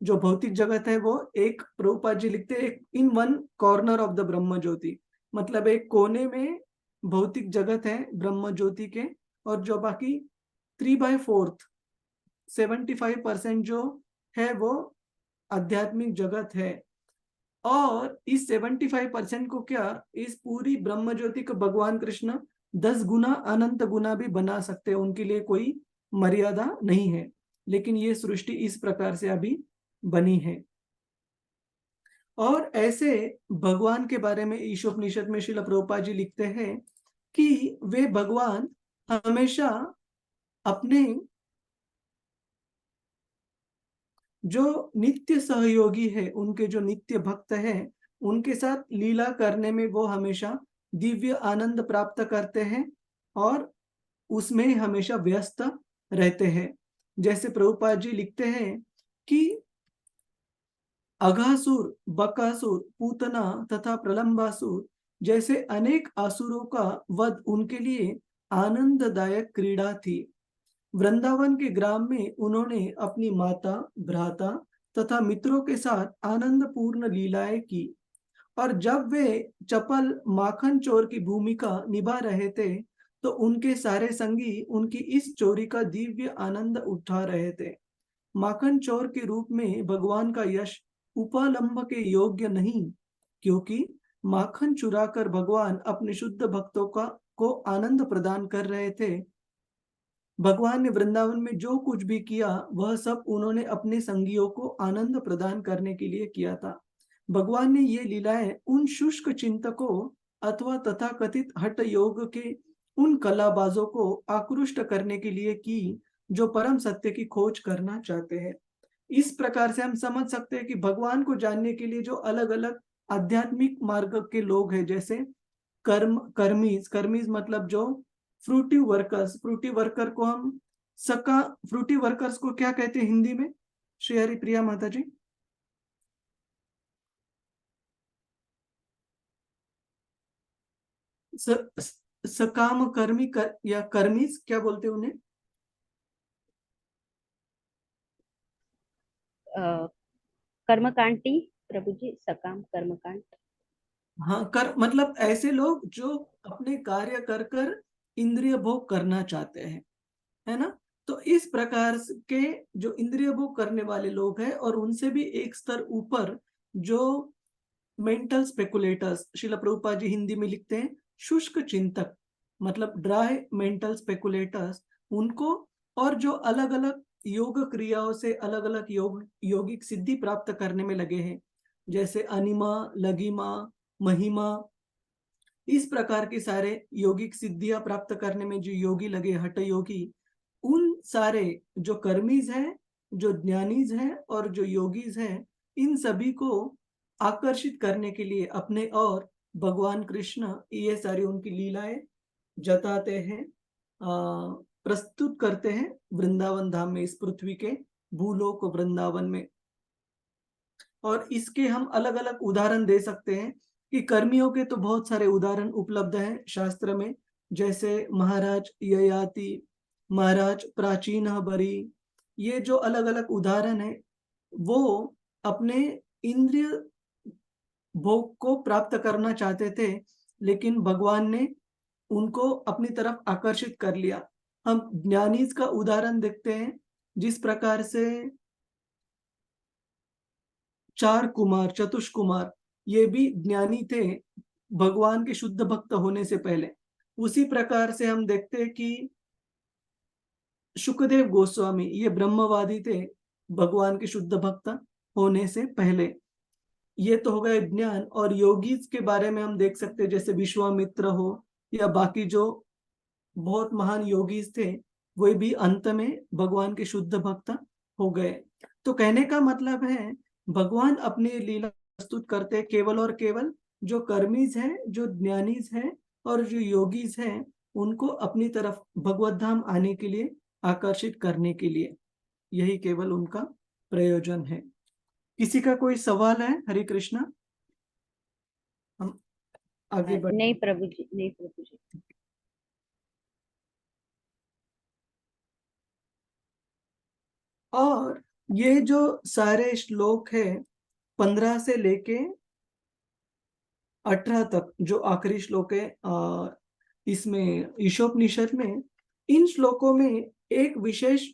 जो भौतिक जगत है वो एक, प्रभुपाद जी लिखते हैं, in one corner of the ब्रह्म ज्योति, मतलब एक कोने में भौतिक जगत है ब्रह्म ज्योति के, और जो बाकी 3/4 75% जो है वो आध्यात्मिक जगत है। और इस 75% को क्या, इस पूरी ब्रह्म ज्योति को भगवान कृष्ण 10 गुना, अनंत गुना भी बना सकते हैं, उनके लिए कोई मर्यादा नहीं है। लेकिन ये सृष्टि इस प्रकार से अभी बनी है। और ऐसे भगवान के बारे में ईशोपनिषद में श्रील प्रभुपाद जी लिखते हैं कि वे भगवान हमेशा अपने जो नित्य सहयोगी है, उनके जो नित्य भक्त हैं, उनके साथ लीला करने में वो हमेशा दिव्य आनंद प्राप्त करते हैं और उसमें हमेशा व्यस्त रहते हैं। जैसे प्रभुपाद जी लिखते हैं कि अघासुर, बकासुर, पूतना तथा प्रलंबासुर जैसे अनेक असुरों का वध उनके लिए आनंददायक क्रीड़ा थी। वृंदावन के ग्राम में उन्होंने अपनी माता, भ्राता तथा मित्रों के साथ आनंदपूर्ण लीलाएं की। और जब वे चपल माखन चोर की भूमिका निभा रहे थे, तो उनके सारे संगी उनकी इस चोरी का दिव्य आनंद उठा रहे थे। माखन चोर के रूप में भगवान का यश उपलम्भ के योग्य नहीं, क्योंकि माखन चुराकर भगवान अपने शुद्ध भक्तों को आनंद प्रदान कर रहे थे। भगवान ने वृंदावन में जो कुछ भी किया वह सब उन्होंने अपने संगियों को आनंद प्रदान करने के लिए किया था। भगवान ने ये लीलाएं उन शुष्क चिंतकों अथवा तथाकथित हठ योग के उन कलाबाजों को आकृष्ट करने के लिए की जो परम सत्य की खोज करना चाहते हैं। इस प्रकार से हम समझ सकते हैं कि भगवान को जानने के लिए जो अलग अलग आध्यात्मिक मार्ग के लोग हैं, जैसे कर्मीज, कर्मीज मतलब जो फ्रूटी वर्कर को हम फ्रूटी वर्कर्स को क्या कहते हैं हिंदी में, श्री हरिप्रिया माता जी? सकाम कर्मी या कर्मीज क्या बोलते हैं उन्हें? कर्मकांडी प्रभु जी, सकाम कर्मकांड। हाँ, कर मतलब ऐसे लोग जो अपने कार्य कर कर इंद्रिय भोग करना चाहते हैं, है ना? तो इस प्रकार के जो इंद्रिय भोग करने वाले लोग हैं और उनसे भी एक स्तर ऊपर जो मेंटल स्पेकुलेटर्स, श्रील प्रभुपाद जी हिंदी में लिखते हैं शुष्क चिंतक, मतलब ड्राई मेंटल स्पेकुलेटर्स, उनको और जो अलग अलग योग क्रियाओं से अलग अलग यौगिक सिद्धि प्राप्त करने में लगे हैं, जैसे अनिमा, लघिमा, महिमा, इस प्रकार के सारे यौगिक सिद्धियां प्राप्त करने में जो योगी लगे, हठ योगी, उन सारे जो कर्मीज हैं, जो ज्ञानीज हैं और जो योगीज हैं, इन सभी को आकर्षित करने के लिए अपने और भगवान कृष्ण ये सारी उनकी लीलाएं जताते हैं, प्रस्तुत करते हैं वृंदावन धाम में, इस पृथ्वी के भूलोक वृंदावन में। और इसके हम अलग अलग उदाहरण दे सकते हैं कि कर्मियों के तो बहुत सारे उदाहरण उपलब्ध हैं शास्त्र में, जैसे महाराज ययाति, महाराज प्राचीन बरी, ये जो अलग अलग उदाहरण है वो अपने इंद्रिय भोग को प्राप्त करना चाहते थे, लेकिन भगवान ने उनको अपनी तरफ आकर्षित कर लिया। हम ज्ञानीज का उदाहरण देखते हैं, जिस प्रकार से चार कुमार, चतुष्कुमार, ये भी ज्ञानी थे भगवान के शुद्ध भक्त होने से पहले। उसी प्रकार से हम देखते हैं कि शुकदेव गोस्वामी ये ब्रह्मवादी थे भगवान के शुद्ध भक्त होने से पहले। ये तो हो गए ज्ञान। और योगीज के बारे में हम देख सकते हैं, जैसे विश्वामित्र हो या बाकी जो बहुत महान योगीज थे, वे भी अंत में भगवान के शुद्ध भक्त हो गए। तो कहने का मतलब है भगवान अपनी लीला प्रस्तुत करते केवल और केवल जो कर्मीज हैं, जो ज्ञानीज हैं और जो योगीज हैं, उनको अपनी तरफ भगवत धाम आने के लिए आकर्षित करने के लिए, यही केवल उनका प्रयोजन है। किसी का कोई सवाल है? हरे कृष्णा, हम आगे बढ़। नहीं प्रभु जी, नहीं प्रभु जी। और ये जो सारे श्लोक है 15 से लेके 18 तक, जो आखिरी श्लोक है इसमें ईशोपनिषद में, इन श्लोकों में एक विशेष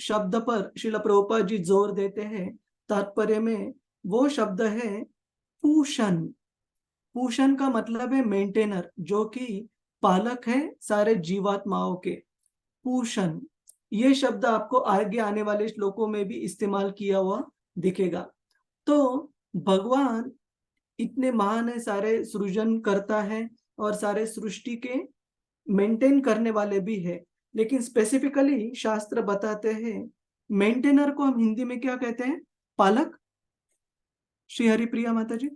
शब्द पर श्रील प्रभुपाद जी जोर देते हैं तात्पर्य में। वो शब्द है पूषण। पूषण का मतलब है मेंटेनर, जो कि पालक है सारे जीवात्माओं के। पूषण, ये शब्द आपको आगे आने वाले श्लोकों में भी इस्तेमाल किया हुआ दिखेगा। तो भगवान इतने महान है, सारे सृजन करता है और सारे सृष्टि के मेंटेन करने वाले भी है, लेकिन स्पेसिफिकली शास्त्र बताते हैं मेंटेनर को हम हिंदी में क्या कहते हैं? पालक, श्री हरिप्रिया माता जी,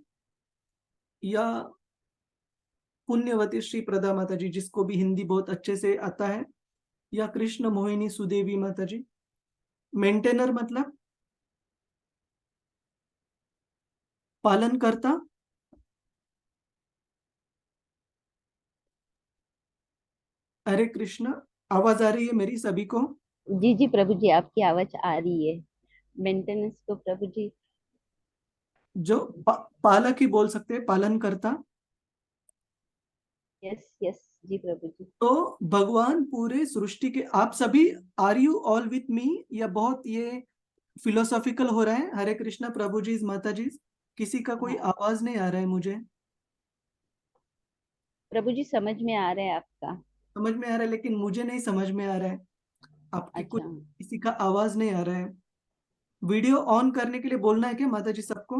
या पुण्यवती श्री प्रदा माता जी, जिसको भी हिंदी बहुत अच्छे से आता है, या कृष्ण मोहिनी सुदेवी माता जी। मेंटेनर मतलब पालन करता। हरे कृष्ण, आवाज आ रही है मेरी सभी को? जी जी प्रभु जी, आपकी आवाज आ रही है। मेंटेनेंस को प्रभु जी जो पालक ही बोल सकते हैं, पालन करता। यस यस जी प्रभु जी। तो भगवान पूरे सृष्टि के, आप सभी are you all with me, या बहुत ये फिलोसॉफिकल हो रहा है? हरे कृष्णा प्रभु जी, माता जी, किसी का कोई आवाज नहीं आ रहा है मुझे। प्रभु जी समझ में आ रहा है आपका। समझ में आ रहा है, लेकिन मुझे नहीं समझ में आ रहा है। आपकी कुछ अच्छा, किसी का आवाज नहीं आ रहा है। वीडियो ऑन करने के लिए बोलना है क्या माता जी सबको?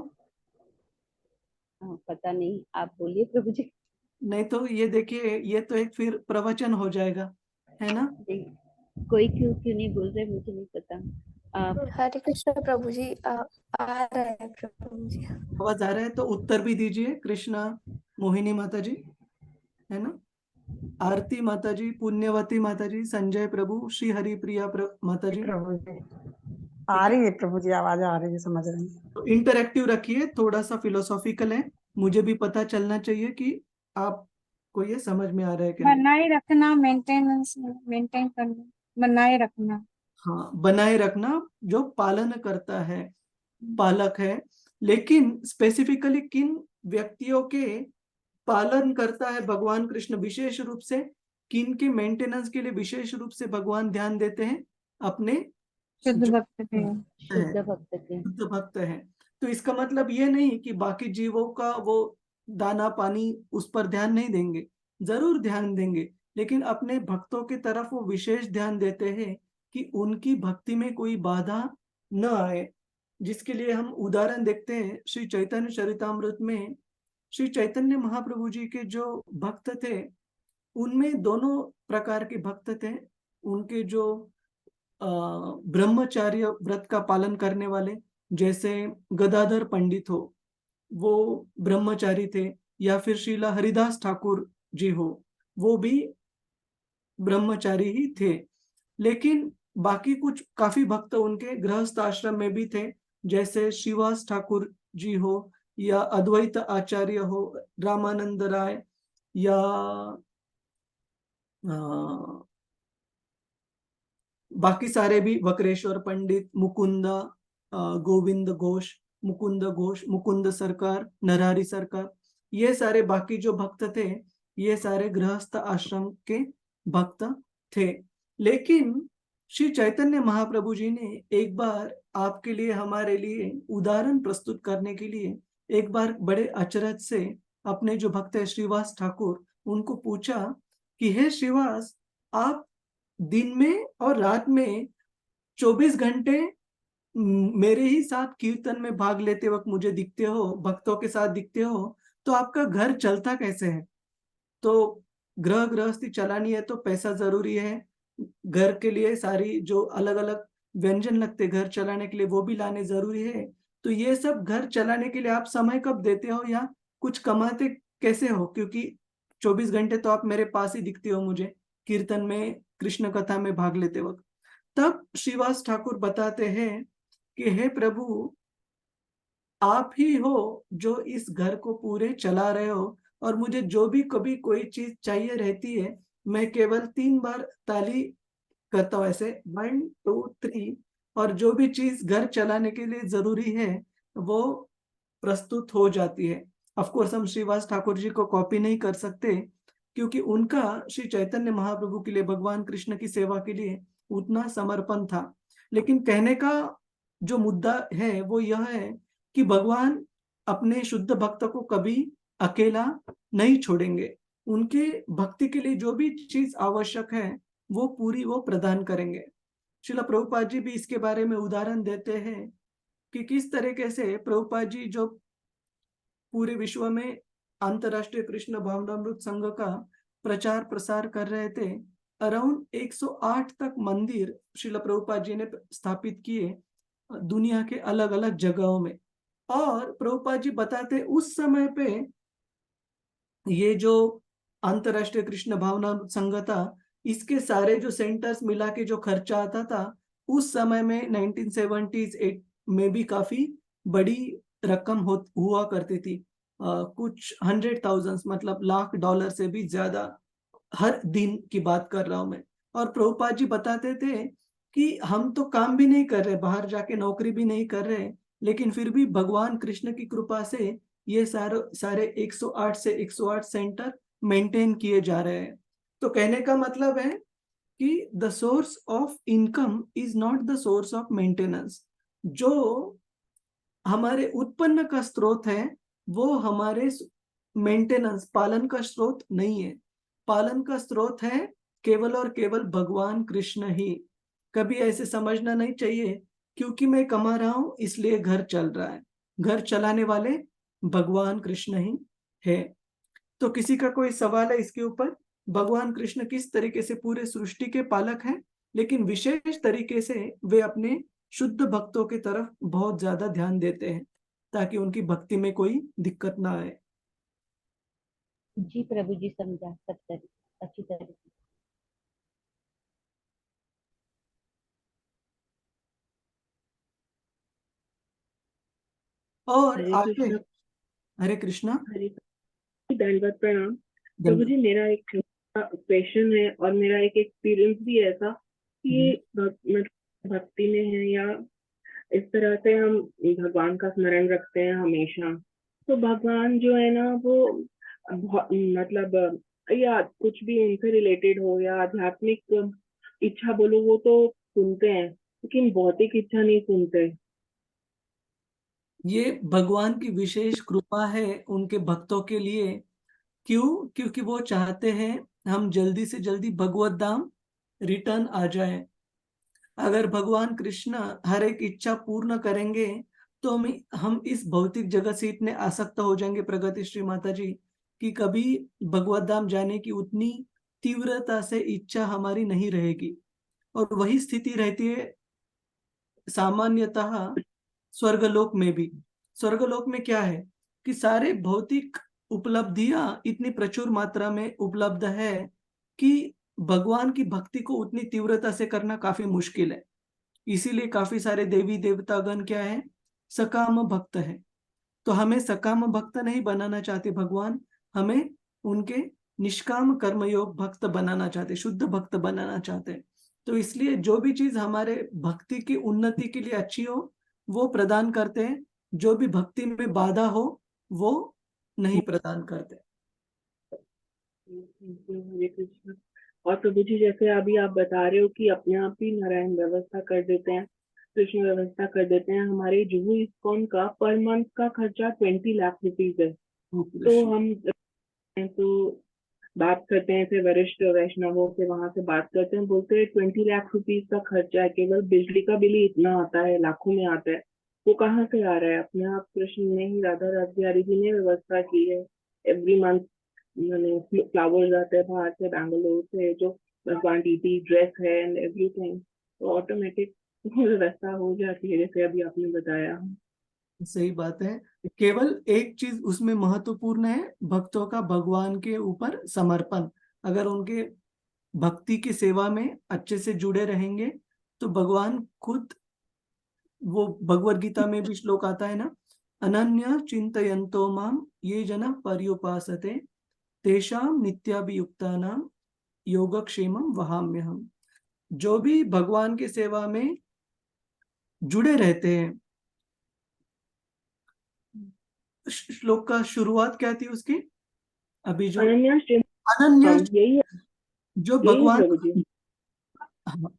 पता नहीं, आप बोलिए प्रभु जी। नहीं तो ये देखिए, ये तो एक फिर प्रवचन हो जाएगा, है ना? जी, कोई क्यों क्यों नहीं बोल रहे मुझे नहीं पता। हरे कृष्ण प्रभु जी, आ रहा है प्रभु जी। आवाज आ रहा है तो उत्तर भी दीजिए। कृष्णा, मोहिनी माता जी, है ना? आरती माता जी, पुण्यवती माता जी, संजय प्रभु, श्री हरिप्रिया माता जी, प्रभु जी आ ठीक है? रही है, प्रभु जी आवाज आ रही है, समझ रहे हैं। तो इंटरैक्टिव रखिए, थोड़ा सा फिलोसॉफिकल है, मुझे भी पता चलना चाहिए कि आपको ये समझ में आ रहा है कि नहीं। बनाए रखना, मेंटेनेंस, मेंटेन करना, बनाए रखना। हाँ, बनाए रखना, जो पालन करता है, पालक है। लेकिन स्पेसिफिकली किन व्यक्तियों के पालन करता है भगवान कृष्ण विशेष रूप से, किन के मेंटेनेंस के लिए विशेष रूप से भगवान ध्यान देते हैं? अपने शुद्ध जो भक्त थे। है, शुद्ध भक्त के। शुद्ध भक्त है। तो इसका मतलब ये नहीं कि बाकी जीवों का वो दाना पानी उस पर ध्यान नहीं देंगे, जरूर ध्यान देंगे, लेकिन अपने भक्तों की तरफ वो विशेष ध्यान देते हैं कि उनकी भक्ति में कोई बाधा न आए। जिसके लिए हम उदाहरण देखते हैं श्री चैतन्य चरितामृत में। श्री चैतन्य महाप्रभु जी के जो भक्त थे, उनमें दोनों प्रकार के भक्त थे। उनके जो ब्रह्मचार्य व्रत का पालन करने वाले, जैसे गदाधर पंडित हो, वो ब्रह्मचारी थे, या फिर श्रीला हरिदास ठाकुर जी हो, वो भी ब्रह्मचारी ही थे। लेकिन बाकी कुछ काफी भक्त उनके गृहस्थ आश्रम में भी थे, जैसे श्रीवास ठाकुर जी हो, या अद्वैत आचार्य हो, रामानंद राय, या बाकी सारे भी, वक्रेश्वर पंडित, मुकुंद गोविंद घोष, मुकुंद घोष, मुकुंद सरकार, नरहरि सरकार, ये सारे बाकी जो भक्त थे, ये सारे गृहस्थ आश्रम के भक्त थे। लेकिन श्री चैतन्य महाप्रभु जी ने एक बार आपके लिए, हमारे लिए उदाहरण प्रस्तुत करने के लिए, एक बार बड़े अचरज से अपने जो भक्त है श्रीवास ठाकुर, उनको पूछा कि हे श्रीवास, आप दिन में और रात में 24 घंटे मेरे ही साथ कीर्तन में भाग लेते वक्त मुझे दिखते हो, भक्तों के साथ दिखते हो, तो आपका घर चलता कैसे है? तो गृहस्थी चलानी है तो पैसा जरूरी है, घर के लिए सारी जो अलग अलग व्यंजन लगते घर चलाने के लिए, वो भी लाने जरूरी है। तो ये सब घर चलाने के लिए आप समय कब देते हो, या कुछ कमाते कैसे हो? क्योंकि 24 घंटे तो आप मेरे पास ही दिखते हो मुझे, कीर्तन में, कृष्ण कथा में भाग लेते वक्त। तब श्रीवास ठाकुर बताते हैं कि हे प्रभु, आप ही हो जो इस घर को पूरे चला रहे हो, और मुझे जो भी कभी कोई चीज चाहिए रहती है, मैं केवल 3 बार ताली करता हूँ, ऐसे 1 2 3, और जो भी चीज घर चलाने के लिए जरूरी है वो प्रस्तुत हो जाती है। ऑफ कोर्स हम श्रीवास ठाकुर जी को कॉपी नहीं कर सकते, क्योंकि उनका श्री चैतन्य महाप्रभु के लिए, भगवान कृष्ण की सेवा के लिए उतना समर्पण था। लेकिन कहने का जो मुद्दा है वो यह है कि भगवान अपने शुद्ध भक्त को कभी अकेला नहीं छोड़ेंगे। उनके भक्ति के लिए जो भी चीज आवश्यक है वो पूरी वो प्रदान करेंगे। श्रील प्रभुपाद जी भी इसके बारे में उदाहरण देते हैं कि किस तरीके से प्रभुपाद जी जो पूरे विश्व में अंतरराष्ट्रीय कृष्ण भावनामृत संघ का प्रचार प्रसार कर रहे थे, अराउंड 108 तक मंदिर श्रील प्रभुपाद जी ने स्थापित किए दुनिया के अलग अलग जगहों में। और प्रभुपाद जी बताते उस समय पे ये जो अंतरराष्ट्रीय कृष्ण भावना संघ था, इसके सारे जो सेंटर्स मिला के जो खर्चा आता था, उस समय में 1970s में भी काफी बड़ी रकम हुआ करती थी। कुछ 100,000 मतलब $1,00,000 से भी ज्यादा हर दिन की बात कर रहा हूं मैं। और प्रभुपाद जी बताते थे कि हम तो काम भी नहीं कर रहे, बाहर जाके नौकरी भी नहीं कर रहे, लेकिन फिर भी भगवान कृष्ण की कृपा से ये सारे 108 से 108 सेंटर मेंटेन किए जा रहे हैं। तो कहने का मतलब है कि the source of income is not the source of maintenance. जो हमारे उत्पन्न का स्रोत है वो हमारे मेंटेनेंस, पालन का स्रोत नहीं है। पालन का स्रोत है केवल और केवल भगवान कृष्ण ही। कभी ऐसे समझना नहीं चाहिए क्योंकि मैं कमा रहा हूं इसलिए घर चल रहा है। घर चलाने वाले भगवान कृष्ण ही है। तो किसी का कोई सवाल है इसके ऊपर? भगवान कृष्ण किस तरीके से पूरे सृष्टि के पालक हैं, लेकिन विशेष तरीके से वे अपने शुद्ध भक्तों की तरफ बहुत ज्यादा ध्यान देते हैं ताकि उनकी भक्ति में कोई दिक्कत ना आए। जी प्रभु जी, समझा सब अच्छी तरह से। और हरे आगे, कृष्णा। हरे कृष्णा। हरे दंडवत प्रणाम। प्रभु धन्यवाद। जी, मेरा एक क्वेश्चन है और मेरा एक एक्सपीरियंस भी है ऐसा कि मतलब भक्ति में है या इस तरह से हम भगवान का स्मरण रखते हैं हमेशा, तो भगवान जो है ना वो मतलब या कुछ भी उनसे रिलेटेड हो या आध्यात्मिक इच्छा बोलो वो तो सुनते हैं, लेकिन भौतिक इच्छा नहीं सुनते। ये भगवान की विशेष कृपा है उनके भक्तों के लिए। क्यों? क्योंकि वो चाहते हैं हम जल्दी से जल्दी भगवत धाम रिटर्न आ जाए। अगर भगवान कृष्ण हर एक इच्छा पूर्ण करेंगे तो हम इस भौतिक जगत से इतने आसक्त हो जाएंगे, प्रगति श्री माता जी, कि कभी भगवत धाम जाने की उतनी तीव्रता से इच्छा हमारी नहीं रहेगी। और वही स्थिति रहती है सामान्यतः स्वर्गलोक में भी। स्वर्गलोक में क्या है कि सारे भौतिक उपलब्धियां इतनी प्रचुर मात्रा में उपलब्ध है कि भगवान की भक्ति को उतनी तीव्रता से करना काफी मुश्किल है। इसीलिए काफी सारे देवी देवतागण क्या है, सकाम भक्त है। तो हमें सकाम भक्त नहीं बनाना चाहते भगवान, हमें उनके निष्काम कर्मयोग भक्त बनाना चाहते, शुद्ध भक्त बनाना चाहते। तो इसलिए जो भी चीज हमारे भक्ति की उन्नति के लिए अच्छी हो वो प्रदान करते हैं, जो भी भक्ति में बाधा हो वो नहीं प्रदान करते। हरे कृष्ण। और प्रभु जी, जैसे अभी आप बता रहे हो कि अपने आप ही नारायण व्यवस्था कर देते हैं, कृष्ण व्यवस्था कर देते हैं, हमारे जुहू इस्कॉन का पर मंथ का खर्चा 20 लाख रुपीज है। ओ तो कृष्ण। हम तो बात करते हैं फिर वरिष्ठ वैष्णवों से, वहां से बात करते हैं, बोलते हैं 20 लाख रुपीज का खर्चा है, केवल बिजली का बिल ही इतना आता है, लाखों में आता है। वो कहाँ से आ रहा है? अपने आप कृष्ण ने ही, राधा रासबिहारी जी ने व्यवस्था की है। एवरी मंथ मैंने फ्लावर्स आते हैं बाहर से, बैंगलोर से, जो भगवान टीटी ड्रेस है एंड एवरीथिंग, तो ऑटोमेटिक व्यवस्था हो जाती है जैसे अभी आपने बताया। सही बात है। केवल एक चीज उसमें महत्वपूर्ण है, भक्तों का भगवान के ऊपर समर्पण। अगर उनके भक्ति की सेवा में अच्छे से जुड़े रहेंगे तो भगवान खुद, वो भगवत गीता में भी श्लोक आता है ना, अनन्य चिंतयन्तो माम ये जना पर्युपासते तेषाम नित्याभियुक्तानाम योगक्षेमम वहाम्यहम्। जो भी भगवान की सेवा में जुड़े रहते हैं, श्लोक का शुरुआत क्या थी उसकी अभी जो, अनन्या अनन्य, यही है, जो यही है भगवान, प्रभु जी।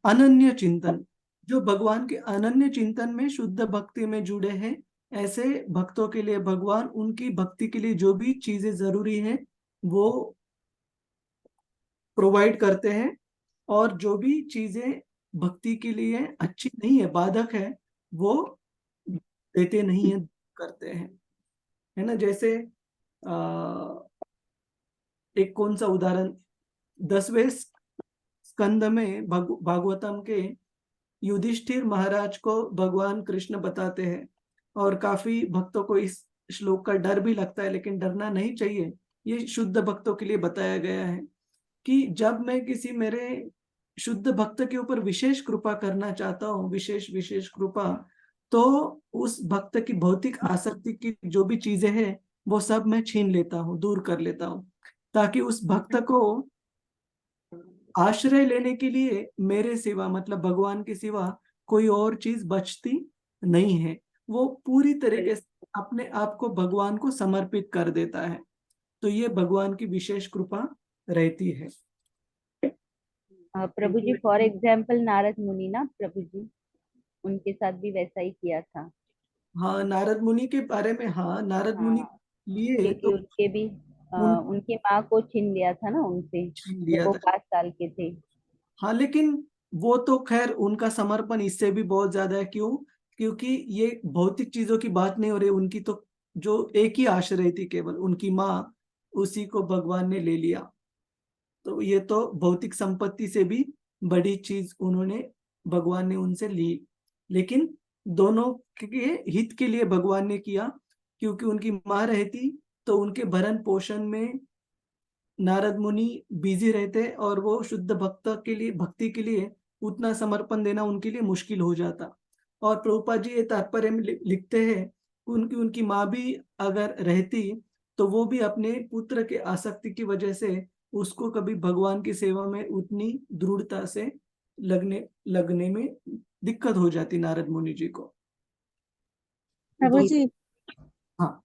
अनन्य चिंतन, जो भगवान के अनन्य चिंतन में शुद्ध भक्ति में जुड़े हैं, ऐसे भक्तों के लिए भगवान उनकी भक्ति के लिए जो भी चीजें जरूरी हैं वो प्रोवाइड करते हैं। और जो भी चीजें भक्ति के लिए अच्छी नहीं है, बाधक है, वो देते नहीं है, करते हैं। है ना? जैसे आ, एक कौन सा उदाहरण, 10वें स्कंद में भागवतम के युधिष्ठिर महाराज को भगवान कृष्ण बताते हैं। और काफी भक्तों को इस श्लोक का डर भी लगता है, लेकिन डरना नहीं चाहिए। ये शुद्ध भक्तों के लिए बताया गया है कि जब मैं किसी मेरे शुद्ध भक्त के ऊपर विशेष कृपा करना चाहता हूँ, विशेष विशेष कृपा, तो उस भक्त की भौतिक आसक्ति की जो भी चीजें हैं वो सब मैं छीन लेता हूँ, दूर कर लेता हूँ, ताकि उस भक्त को आश्रय लेने के लिए मेरे सिवा, मतलब भगवान के सिवा, कोई और चीज बचती नहीं है। वो पूरी तरीके से अपने आप को भगवान को समर्पित कर देता है। तो ये भगवान की विशेष कृपा रहती है। प्रभु जी, फॉर एग्जाम्पल नारद मुनि ना प्रभु जी, उनके साथ भी वैसा ही किया था। हाँ, नारद मुनि के बारे में, हाँ, नारद मुनि हाँ, लिए क्योंकि तो उनके भी उन उनकी माँ को छीन लिया था ना उनसे, छीन जब लिया वो था। 5 साल के थे। हाँ, लेकिन वो तो खैर उनका समर्पण इससे भी बहुत ज्यादा है। क्यों? क्योंकि ये भौतिक चीजों की बात नहीं हो रही, उनकी तो जो एक ही आश्रय थी केवल उनकी माँ, उसी को भगवान ने ले लिया। तो ये तो भौतिक संपत्ति से भी बड़ी चीज उन्होंने, भगवान ने उनसे ली। लेकिन दोनों के हित के लिए भगवान ने किया, क्योंकि उनकी माँ रहती तो उनके भरण पोषण में नारद मुनि बिजी रहते और वो शुद्ध भक्त के लिए, भक्ति के लिए उतना समर्पण देना उनके लिए मुश्किल हो जाता। और प्रभुपाद जी ये तात्पर्य में लिखते हैं, उनकी उनकी माँ भी अगर रहती तो वो भी अपने पुत्र के आसक्ति की वजह से उसको कभी भगवान की सेवा में उतनी दृढ़ता से लगने में दिक्कत हो जाती नारद मुनि जी को। प्रभु तो जी, हाँ,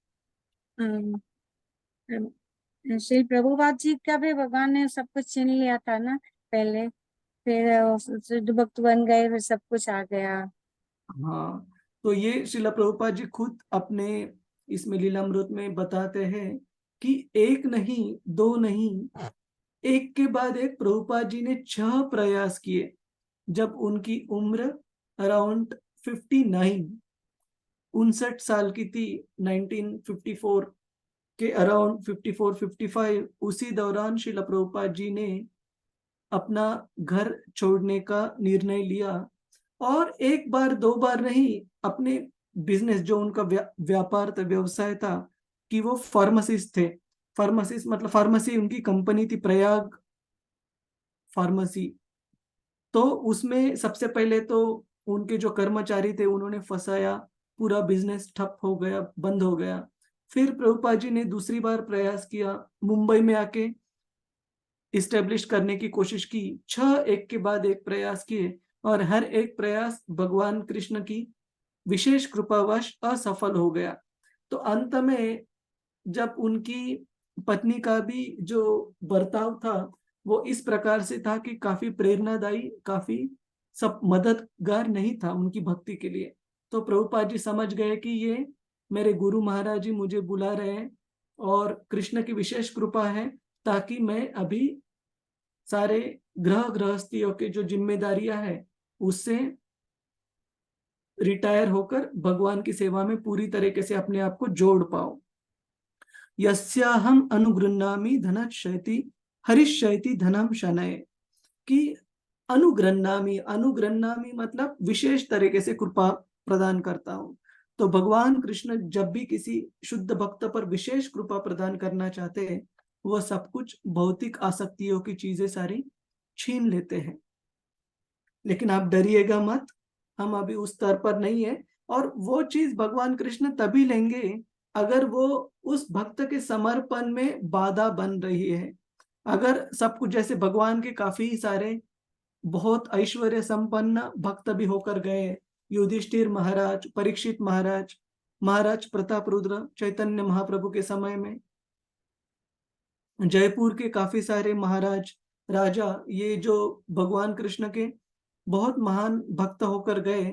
श्री प्रभुपाद जी का भी भगवान ने सब कुछ छीन लिया था ना पहले, फिर शुद्ध भक्त बन गए, फिर सब कुछ आ गया। हाँ, तो ये श्रील प्रभुपाद जी खुद अपने इसमें लीलामृत में बताते हैं कि एक नहीं, दो नहीं, एक के बाद एक प्रभुपाद जी ने 6 प्रयास किए। जब उनकी उम्र अराउंड 59, 59 साल की थी, 1954 के अराउंड 54-55, उसी दौरान श्रील प्रभुपाद जी ने अपना घर छोड़ने का निर्णय लिया। और एक बार दो बार नहीं, अपने बिजनेस जो उनका व्यापार था, व्यवसाय था, कि वो फार्मासिस्ट थे। फार्मासिस्ट मतलब फार्मेसी उनकी कंपनी थी, प्रयाग फार्मेसी। तो उसमें सबसे पहले तो उनके जो कर्मचारी थे उन्होंने फंसाया, पूरा बिजनेस ठप हो गया, बंद हो गया। फिर प्रभुपाद जी ने दूसरी बार प्रयास किया, मुंबई में आके इस्टेब्लिश करने की कोशिश की। 6 एक के बाद एक प्रयास किए और हर एक प्रयास भगवान कृष्ण की विशेष कृपावश असफल हो गया। तो अंत में जब उनकी पत्नी का भी जो बर्ताव था वो इस प्रकार से था कि काफी प्रेरणादायी, काफी सब मददगार नहीं था उनकी भक्ति के लिए। तो प्रभुपाद जी समझ गए कि ये मेरे गुरु महाराज जी मुझे बुला रहे हैं और कृष्ण की विशेष कृपा है, ताकि मैं अभी सारे गृहस्थियों के जो जिम्मेदारियां है उससे रिटायर होकर भगवान की सेवा में पूरी तरीके से अपने आप को जोड़ पाओ। यस्याहम अनुगृह्णामि धनक्षयति हरिष्यति धनम शनय, कि अनुगृह्णामि मतलब विशेष तरीके से कृपा प्रदान करता हूं। तो भगवान कृष्ण जब भी किसी शुद्ध भक्त पर विशेष कृपा प्रदान करना चाहते हैं, वह सब कुछ भौतिक आसक्तियों की चीजें सारी छीन लेते हैं। लेकिन आप डरिएगा मत, हम अभी उस स्तर पर नहीं है। और वो चीज भगवान कृष्ण तभी लेंगे अगर वो उस भक्त के समर्पण में बाधा बन रही है। अगर सब कुछ, जैसे भगवान के काफी सारे बहुत ऐश्वर्य संपन्न भक्त भी होकर गए, युधिष्ठिर महाराज, परीक्षित महाराज, महाराज प्रताप रुद्र, चैतन्य महाप्रभु के समय में जयपुर के काफी सारे महाराज, राजा, ये जो भगवान कृष्ण के बहुत महान भक्त होकर गए।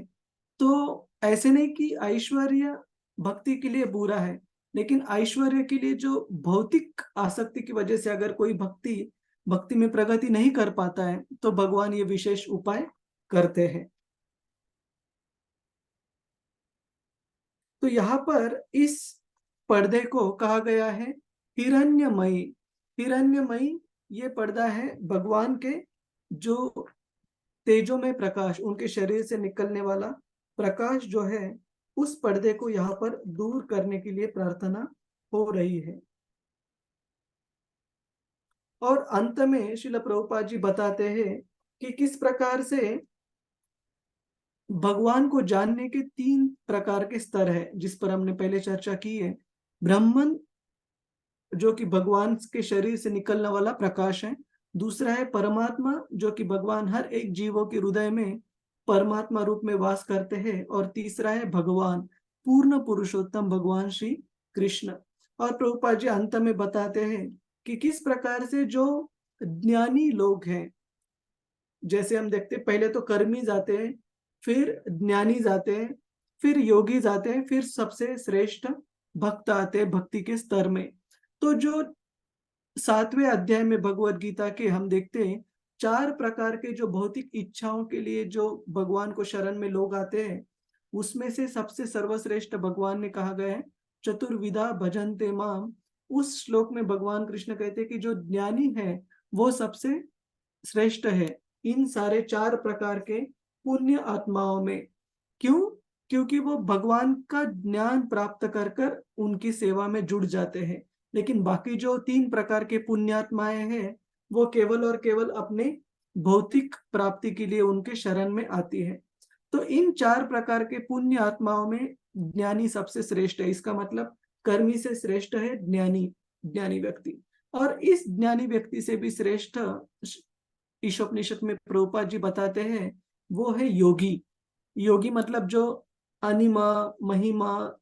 तो ऐसे नहीं कि ऐश्वर्य भक्ति के लिए बुरा है, लेकिन ऐश्वर्य के लिए जो भौतिक आसक्ति की वजह से अगर कोई भक्ति में प्रगति नहीं कर पाता है तो भगवान ये विशेष उपाय करते हैं। तो यहाँ पर इस पर्दे को कहा गया है हिरण्यमयी। हिरण्यमयी ये पर्दा है भगवान के जो तेजोमय प्रकाश, उनके शरीर से निकलने वाला प्रकाश जो है, उस पर्दे को यहाँ पर दूर करने के लिए प्रार्थना हो रही है। और अंत में श्रील प्रभुपाद जी बताते हैं कि किस प्रकार से भगवान को जानने के 3 प्रकार के स्तर है, जिस पर हमने पहले चर्चा की है। ब्रह्मन, जो कि भगवान के शरीर से निकलने वाला प्रकाश है। दूसरा है परमात्मा, जो कि भगवान हर एक जीवों के हृदय में परमात्मा रूप में वास करते हैं। और तीसरा है भगवान, पूर्ण पुरुषोत्तम भगवान श्री कृष्ण। और प्रभुपाद जी अंत में बताते हैं कि किस प्रकार से जो ज्ञानी लोग हैं, जैसे हम देखते हैं पहले तो कर्मी जाते हैं, फिर ज्ञानी जाते हैं, फिर योगी जाते हैं, फिर सबसे श्रेष्ठ भक्त आते हैं भक्ति के स्तर में। तो जो 7वें अध्याय में भगवत गीता के हम देखते हैं 4 प्रकार के जो भौतिक इच्छाओं के लिए जो भगवान को शरण में लोग आते हैं, उसमें से सबसे सर्वश्रेष्ठ भगवान ने कहा गया है, चतुर्विधा भजन्ते माम। उस श्लोक में भगवान कृष्ण कहते हैं कि जो ज्ञानी है वो सबसे श्रेष्ठ है इन सारे 4 प्रकार के पुण्य आत्माओं में। क्यों? क्योंकि वो भगवान का ज्ञान प्राप्त कर कर उनकी सेवा में जुड़ जाते हैं। लेकिन बाकी जो 3 प्रकार के पुण्यात्माएं हैं, वो केवल और केवल अपने भौतिक प्राप्ति के लिए उनके शरण में आती है। तो इन 4 प्रकार के पुण्य आत्माओं में ज्ञानी सबसे श्रेष्ठ है। इसका मतलब कर्मी से श्रेष्ठ है ज्ञानी, ज्ञानी व्यक्ति। और इस ज्ञानी व्यक्ति से भी श्रेष्ठ ईशोपनिषद में प्रभुपाद जी बताते हैं, वो है योगी। योगी मतलब जो अनिमा, महिमा,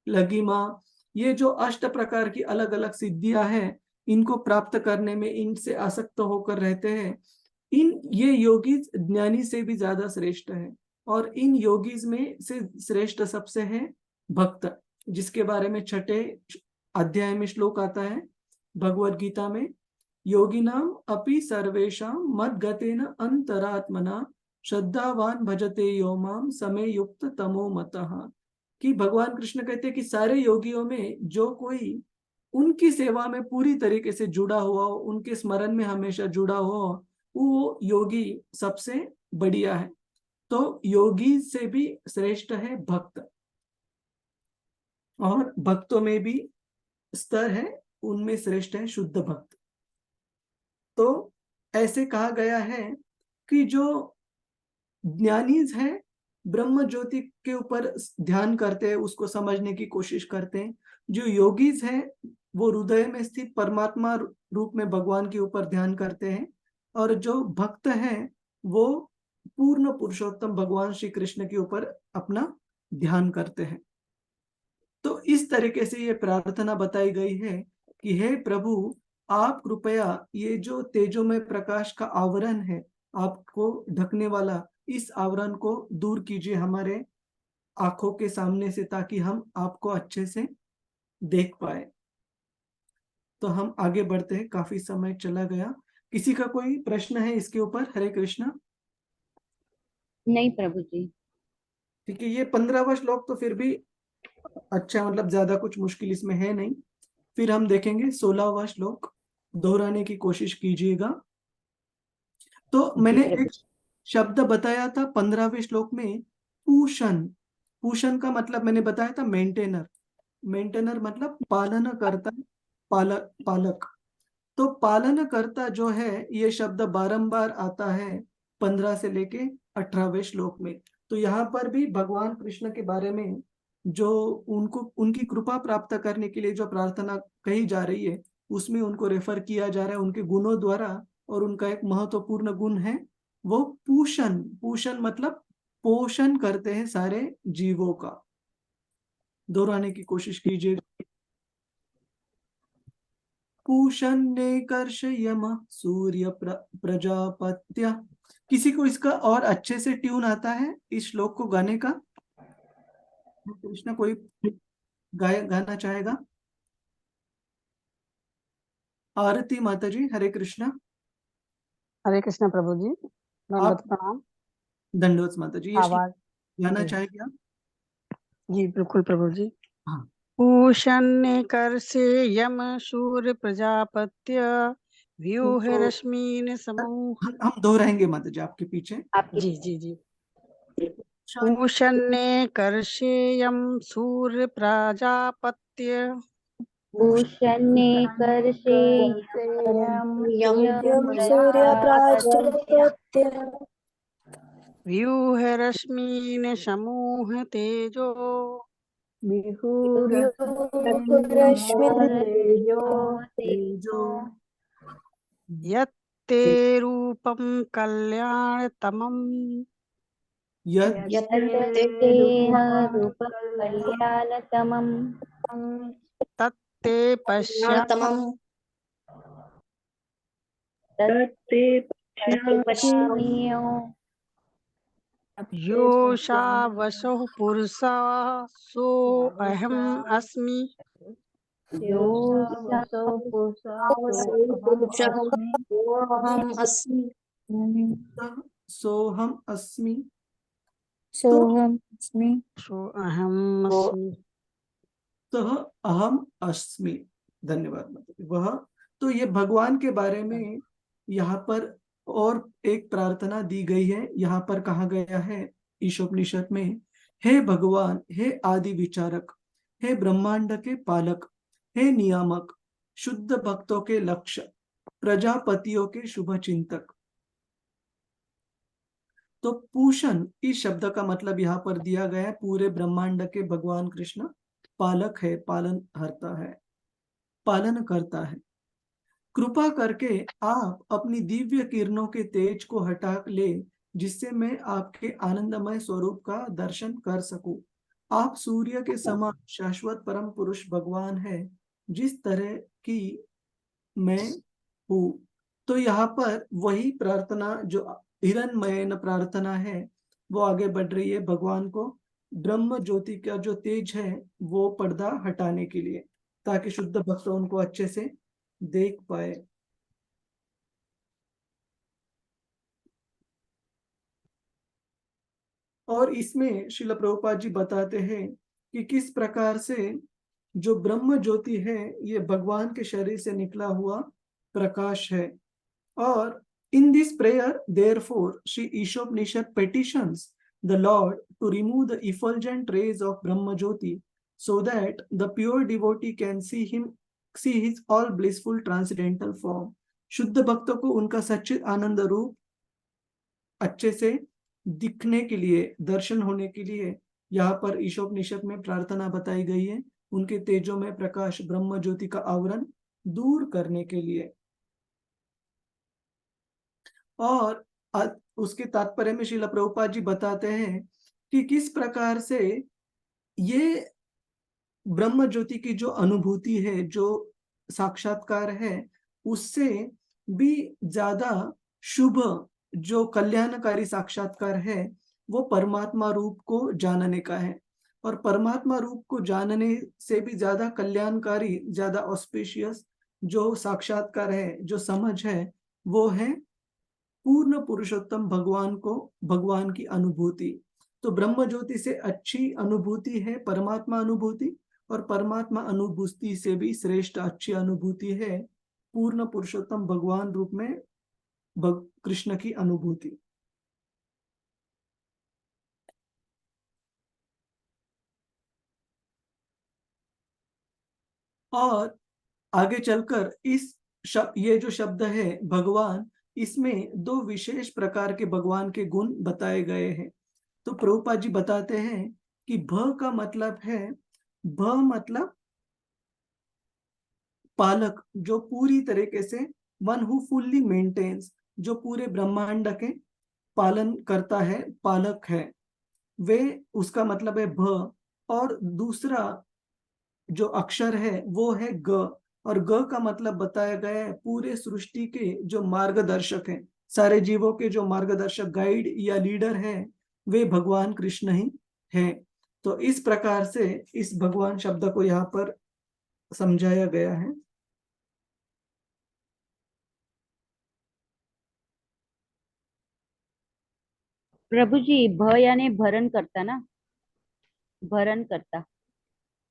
लघिमा, ये जो 8 प्रकार की अलग अलग सिद्धियां हैं, इनको प्राप्त करने में इनसे आसक्त होकर रहते हैं। ये योगी ज्ञानी से भी ज्यादा श्रेष्ठ है। और इन योगीज में से श्रेष्ठ सबसे है भक्त, जिसके बारे में 6ठे अध्याय में श्लोक आता है भगवद गीता में। योगिनाम अपि सर्वेषां मद्गतेन अंतरात्मना श्रद्धावान भजते यो माम समय युक्त तमो मतः। कि भगवान कृष्ण कहते हैं कि सारे योगियों में जो कोई उनकी सेवा में पूरी तरीके से जुड़ा हुआ हो, उनके स्मरण में हमेशा जुड़ा हो, वो योगी सबसे बढ़िया है। तो योगी से भी श्रेष्ठ है भक्त। और भक्तों में भी स्तर है, उनमें श्रेष्ठ है शुद्ध भक्त। तो ऐसे कहा गया है कि जो ज्ञानीज है ब्रह्म ज्योति के ऊपर ध्यान करते हैं, उसको समझने की कोशिश करते हैं। जो योगीज है वो हृदय में स्थित परमात्मा रूप में भगवान के ऊपर ध्यान करते हैं। और जो भक्त हैं वो पूर्ण पुरुषोत्तम भगवान श्री कृष्ण के ऊपर अपना ध्यान करते हैं। तो इस तरीके से ये प्रार्थना बताई गई है कि हे प्रभु, आप कृपया ये जो तेजोमय प्रकाश का आवरण है, आपको ढकने वाला, इस आवरण को दूर कीजिए हमारे आंखों के सामने से, ताकि हम आपको अच्छे से देख पाए। तो हम आगे बढ़ते हैं, काफी समय चला गया। किसी का कोई प्रश्न है इसके ऊपर? हरे कृष्णा। नहीं प्रभु जी। ठीक है, ये 15वां श्लोक तो फिर भी अच्छा, मतलब ज्यादा कुछ मुश्किल इसमें है नहीं। फिर हम देखेंगे 16वां श्लोक, दोहराने की कोशिश कीजिएगा। तो मैंने एक शब्द बताया था 15वें श्लोक में, पूषण। पूषण का मतलब मैंने बताया था मेंटेनर। मेंटेनर मतलब पालन करता, पालक। तो पालन करता जो है, ये शब्द बारंबार आता है 15 से लेके 18वें श्लोक में। तो यहाँ पर भी भगवान कृष्ण के बारे में जो उनको उनकी कृपा प्राप्त करने के लिए जो प्रार्थना कही जा रही है, उसमें उनको रेफर किया जा रहा है उनके गुणों द्वारा। और उनका एक महत्वपूर्ण गुण है वो पूषण। पूषण मतलब पोषण करते हैं सारे जीवों का। दोहराने की कोशिश कीजिए। पूषण्ये कर्षयम सूर्य प्रजापत्य। किसी को इसका और अच्छे से ट्यून आता है इस श्लोक को गाने का? कृष्ण कोई गाना चाहेगा? आरती माता जी, हरे कृष्णा। हरे कृष्ण प्रभु जी, दंडवत आप प्रणाम। दंडवत माता जी, ये श्लोक आवाज गाना जी चाहेंगे आप? जी बिल्कुल प्रभु जी। हाँ। पूषण्य कर्षेयम सूर्य प्रजापत्य व्यूह तो रश्मीन समूह। हम दोहराएंगे माता जी आपके पीछे। जी जी जी। पूषण्ये कर्षेयम सूर्य प्रजापत्य पूषण्ये कर्षे यम सूर्य प्रजापत्य प्राजापत्य व्यूह रश्मीन समूह तेजो रश्मि तेजो यत्ते रूपम कल्याणतमम् यत्तेह रूपं कल्याणतमम् तत्ते पश्यामि तत्ते पश्याम्यो योषा वसौ पुरुषा सो अहम् अस्मि। यो हम अस्मि। सोहम अस्मि। तो सोहम अस्मि। सो अहम अस्मि। सह अहम अस्मि। धन्यवाद माता। वह, तो ये भगवान के बारे में यहाँ पर और एक प्रार्थना दी गई है। यहाँ पर कहा गया है ईशोपनिषद में, हे भगवान, हे आदि विचारक, हे ब्रह्मांड के पालक, हे नियामक, शुद्ध भक्तों के लक्ष्य, प्रजापतियों के शुभ चिंतक। तो पूषण इस शब्द का मतलब यहाँ पर दिया गया है, पूरे ब्रह्मांड के भगवान कृष्ण पालक है, पालन हरता है, पालन करता है। कृपा करके आप अपनी दिव्य किरणों के तेज को हटा ले, जिससे मैं आपके आनंदमय स्वरूप का दर्शन कर सकूं। आप सूर्य के समान शाश्वत परम पुरुष भगवान है, जिस तरह की मैं हूँ। तो यहाँ पर वही प्रार्थना जो हिरण्मयन प्रार्थना है वो आगे बढ़ रही है, भगवान को ब्रह्म ज्योति का जो तेज है वो पर्दा हटाने के लिए, ताकि शुद्ध भक्त उनको अच्छे से देख पाए। और इसमें श्रील प्रभुपाद जी बताते हैं कि किस प्रकार से जो ब्रह्म ज्योति है ये भगवान के शरीर से निकला हुआ प्रकाश है। और in this prayer, therefore, Sri Ishopanishad petitions the Lord to remove the effulgent rays of Brahma Jyoti, so that the pure devotee can see his all blissful transcendental form. शुद्ध भक्तों को उनका सच्चित आनंद रूप अच्छे से दिखने के लिए, दर्शन होने के लिए यहाँ पर ईशोपनिषद में प्रार्थना बताई गई है, उनके तेजों में प्रकाश ब्रह्म ज्योति का आवरण दूर करने के लिए। और उसके तात्पर्य में श्रील प्रभुपाद जी बताते हैं कि किस प्रकार से ये ब्रह्म ज्योति की जो अनुभूति है, जो साक्षात्कार है, उससे भी ज्यादा शुभ जो कल्याणकारी साक्षात्कार है वो परमात्मा रूप को जानने का है। और परमात्मा रूप को जानने से भी ज्यादा कल्याणकारी, ज्यादा ऑस्पिशियस जो साक्षात्कार है, जो समझ है, वो है पूर्ण पुरुषोत्तम भगवान को, भगवान की अनुभूति। तो ब्रह्म ज्योति से अच्छी अनुभूति है परमात्मा अनुभूति, और परमात्मा अनुभूति से भी श्रेष्ठ अच्छी अनुभूति है पूर्ण पुरुषोत्तम भगवान रूप में कृष्ण की अनुभूति। और आगे चलकर ये जो शब्द है भगवान, इसमें दो विशेष प्रकार के भगवान के गुण बताए गए हैं। तो प्रभुपाद जी बताते हैं कि भ का मतलब है, भ मतलब पालक, जो पूरी तरीके से, वन हु फुल्ली मेंटेन्स, जो पूरे ब्रह्मांड के पालन करता है, पालक है वे, उसका मतलब है भ। और दूसरा जो अक्षर है वो है ग, और ग का मतलब बताया गया है पूरे सृष्टि के जो मार्गदर्शक हैं, सारे जीवों के जो मार्गदर्शक, गाइड या लीडर है, वे भगवान कृष्ण ही हैं। तो इस प्रकार से इस भगवान शब्द को यहाँ पर समझाया गया है। प्रभु जी, भ यानी भरण करता ना, भरण करता,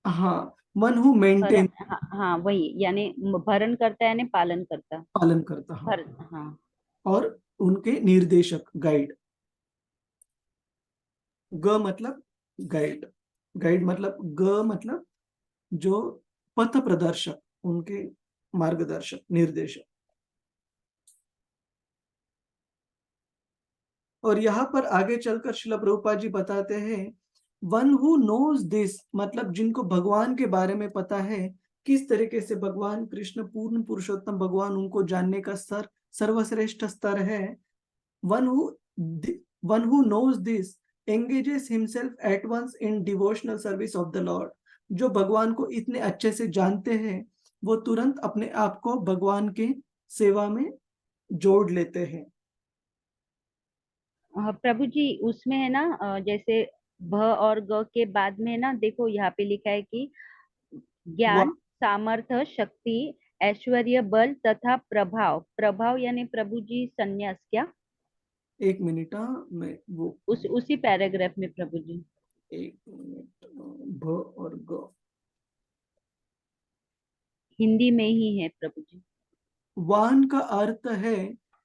हाँ, वन हु भरण, मेंटेन, हाँ हाँ वही, यानी भरण करता यानी पालन करता, पालन करता, हाँ। भर, हाँ। और उनके निर्देशक, गाइड। ग मतलब गाइड, गाइड मतलब ग मतलब जो पथ प्रदर्शक, उनके मार्गदर्शक, निर्देशक। और यहाँ पर आगे चलकर श्रील प्रभुपाद जी बताते हैं, वन हु नोज दिस मतलब जिनको भगवान के बारे में पता है, किस तरीके से भगवान कृष्ण पूर्ण पुरुषोत्तम भगवान, उनको जानने का स्तर सर्वश्रेष्ठ स्तर है। One who knows this engages himself at once in devotional service of the Lord। जो भगवान को इतने अच्छे से जानते हैं, वो तुरंत अपने आप को भगवान के सेवा में जोड़ लेते हैं। प्रभु जी, उसमें है ना, जैसे भ और ग के बाद में ना, देखो यहाँ पे लिखा है कि ज्ञान, सामर्थ्य, शक्ति, ऐश्वर्य, बल तथा प्रभाव। प्रभाव यानी प्रभु जी संन्यास क्या? एक मिनट, हाँ मैं वो उसी पैराग्राफ में प्रभु जी। एक मिनट, भ और ग। हिंदी में ही है प्रभु जी। वान का अर्थ है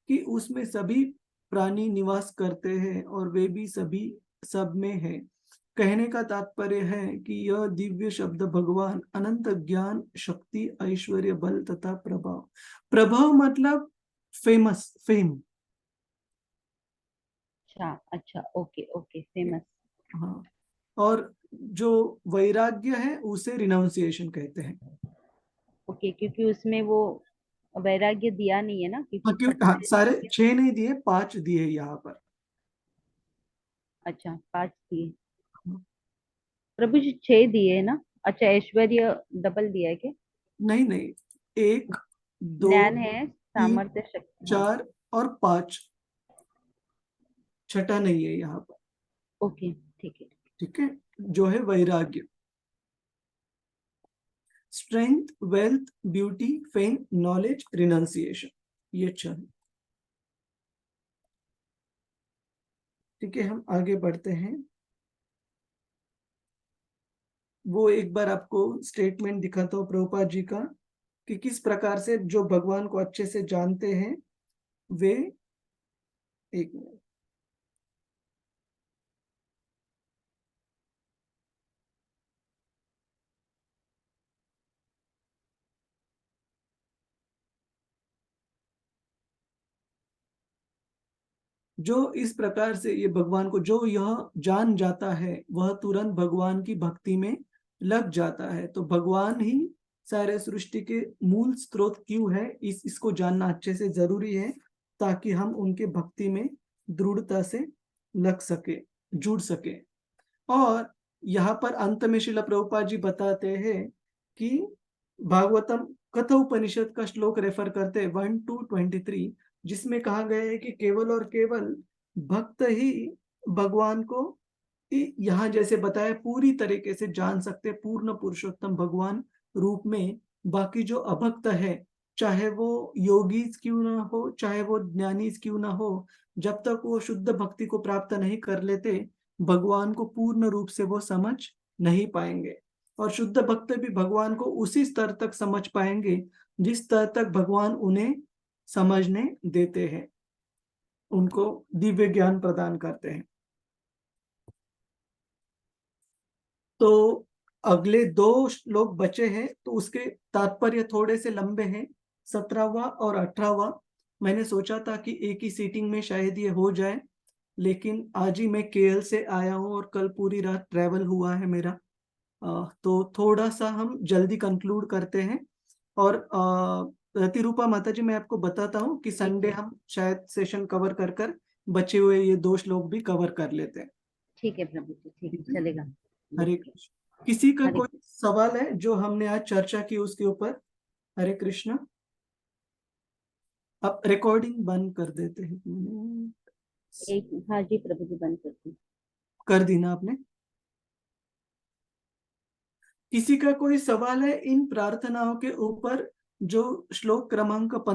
कि उसमें सभी प्राणी निवास करते हैं और वे भी सभी सब में है। कहने का तात्पर्य है कि यह दिव्य शब्द भगवान अनंत ज्ञान, शक्ति, ऐश्वर्य, बल तथा प्रभाव। प्रभाव मतलब फेमस, फेम। अच्छा अच्छा, ओके ओके, फेमस। हाँ, और जो वैराग्य है उसे रिनाउंसिएशन कहते हैं। ओके, क्योंकि उसमें वो वैराग्य दिया नहीं है ना, हाँ, क्योंकि क्यों, हाँ, सारे 6 नहीं दिए, 5 दिए यहाँ पर। अच्छा, 5 दिए प्रभु जी, 6 दिए है ना। अच्छा, ऐश्वर्य डबल दिया है क्या? नहीं नहीं, 1, 2, ज्ञान है, 3, सामर्थ्य, शक्ति, हाँ। 4 और 5, छठा नहीं है यहाँ पर। ओके, ठीक है। ठीक है, जो है वैराग्य। Strength, wealth, beauty, fame, knowledge, renunciation, ये 6। ठीक है, हम आगे बढ़ते हैं। वो एक बार आपको स्टेटमेंट दिखाता हूँ प्रभुपाद जी का, कि किस प्रकार से जो भगवान को अच्छे से जानते हैं वे, एक मिनट, जो इस प्रकार से ये भगवान को जो यह जान जाता है वह तुरंत भगवान की भक्ति में लग जाता है। तो भगवान ही सारे सृष्टि के मूल स्रोत क्यों है, इसको जानना अच्छे से जरूरी है, ताकि हम उनके भक्ति में दृढ़ता से लग सके, जुड़ सके। और यहाँ पर अंत में श्रील प्रभुपाद जी बताते हैं कि भागवतम कठोपनिषद का श्लोक रेफर करते हैं 1-23, जिसमें कहा गया है कि केवल और केवल भक्त ही भगवान को यहाँ जैसे बताया पूरी तरीके से जान सकते, पूर्ण पुरुषोत्तम भगवान रूप में। बाकी जो अभक्त है, चाहे वो योगीज क्यों ना हो, चाहे वो ज्ञानीज क्यों ना हो, जब तक वो शुद्ध भक्ति को प्राप्त नहीं कर लेते, भगवान को पूर्ण रूप से वो समझ नहीं पाएंगे। और शुद्ध भक्त भी भगवान को उसी स्तर तक समझ पाएंगे जिस स्तर तक भगवान उन्हें समझने देते हैं, उनको दिव्य ज्ञान प्रदान करते हैं। तो अगले 2 श्लोक बचे हैं, तो उसके तात्पर्य थोड़े से लंबे हैं, 17वां और 18वां। मैंने सोचा था कि एक ही सीटिंग में शायद ये हो जाए, लेकिन आज ही मैं केएल से आया हूँ और कल पूरी रात ट्रैवल हुआ है मेरा। तो थोड़ा सा हम जल्दी कंक्लूड करते हैं। और तिरुपा माता जी, मैं आपको बताता हूँ कि संडे हम शायद सेशन कवर कर बचे हुए ये 2 श्लोक भी कवर कर लेते हैं। ठीक है प्रभु जी, ठीक है, ठीक है? चलेगा। हरे कृष्ण। किसी का हरे कोई सवाल है जो हमने आज चर्चा की उसके ऊपर? हरे कृष्ण। अब रिकॉर्डिंग बंद कर देते हैं। एक, हाँ जी प्रभु जी, बंद करती हूँ। कर दी ना आपने? किसी का कोई सवाल है इन प्रार्थनाओं के ऊपर जो श्लोक क्रमांक 15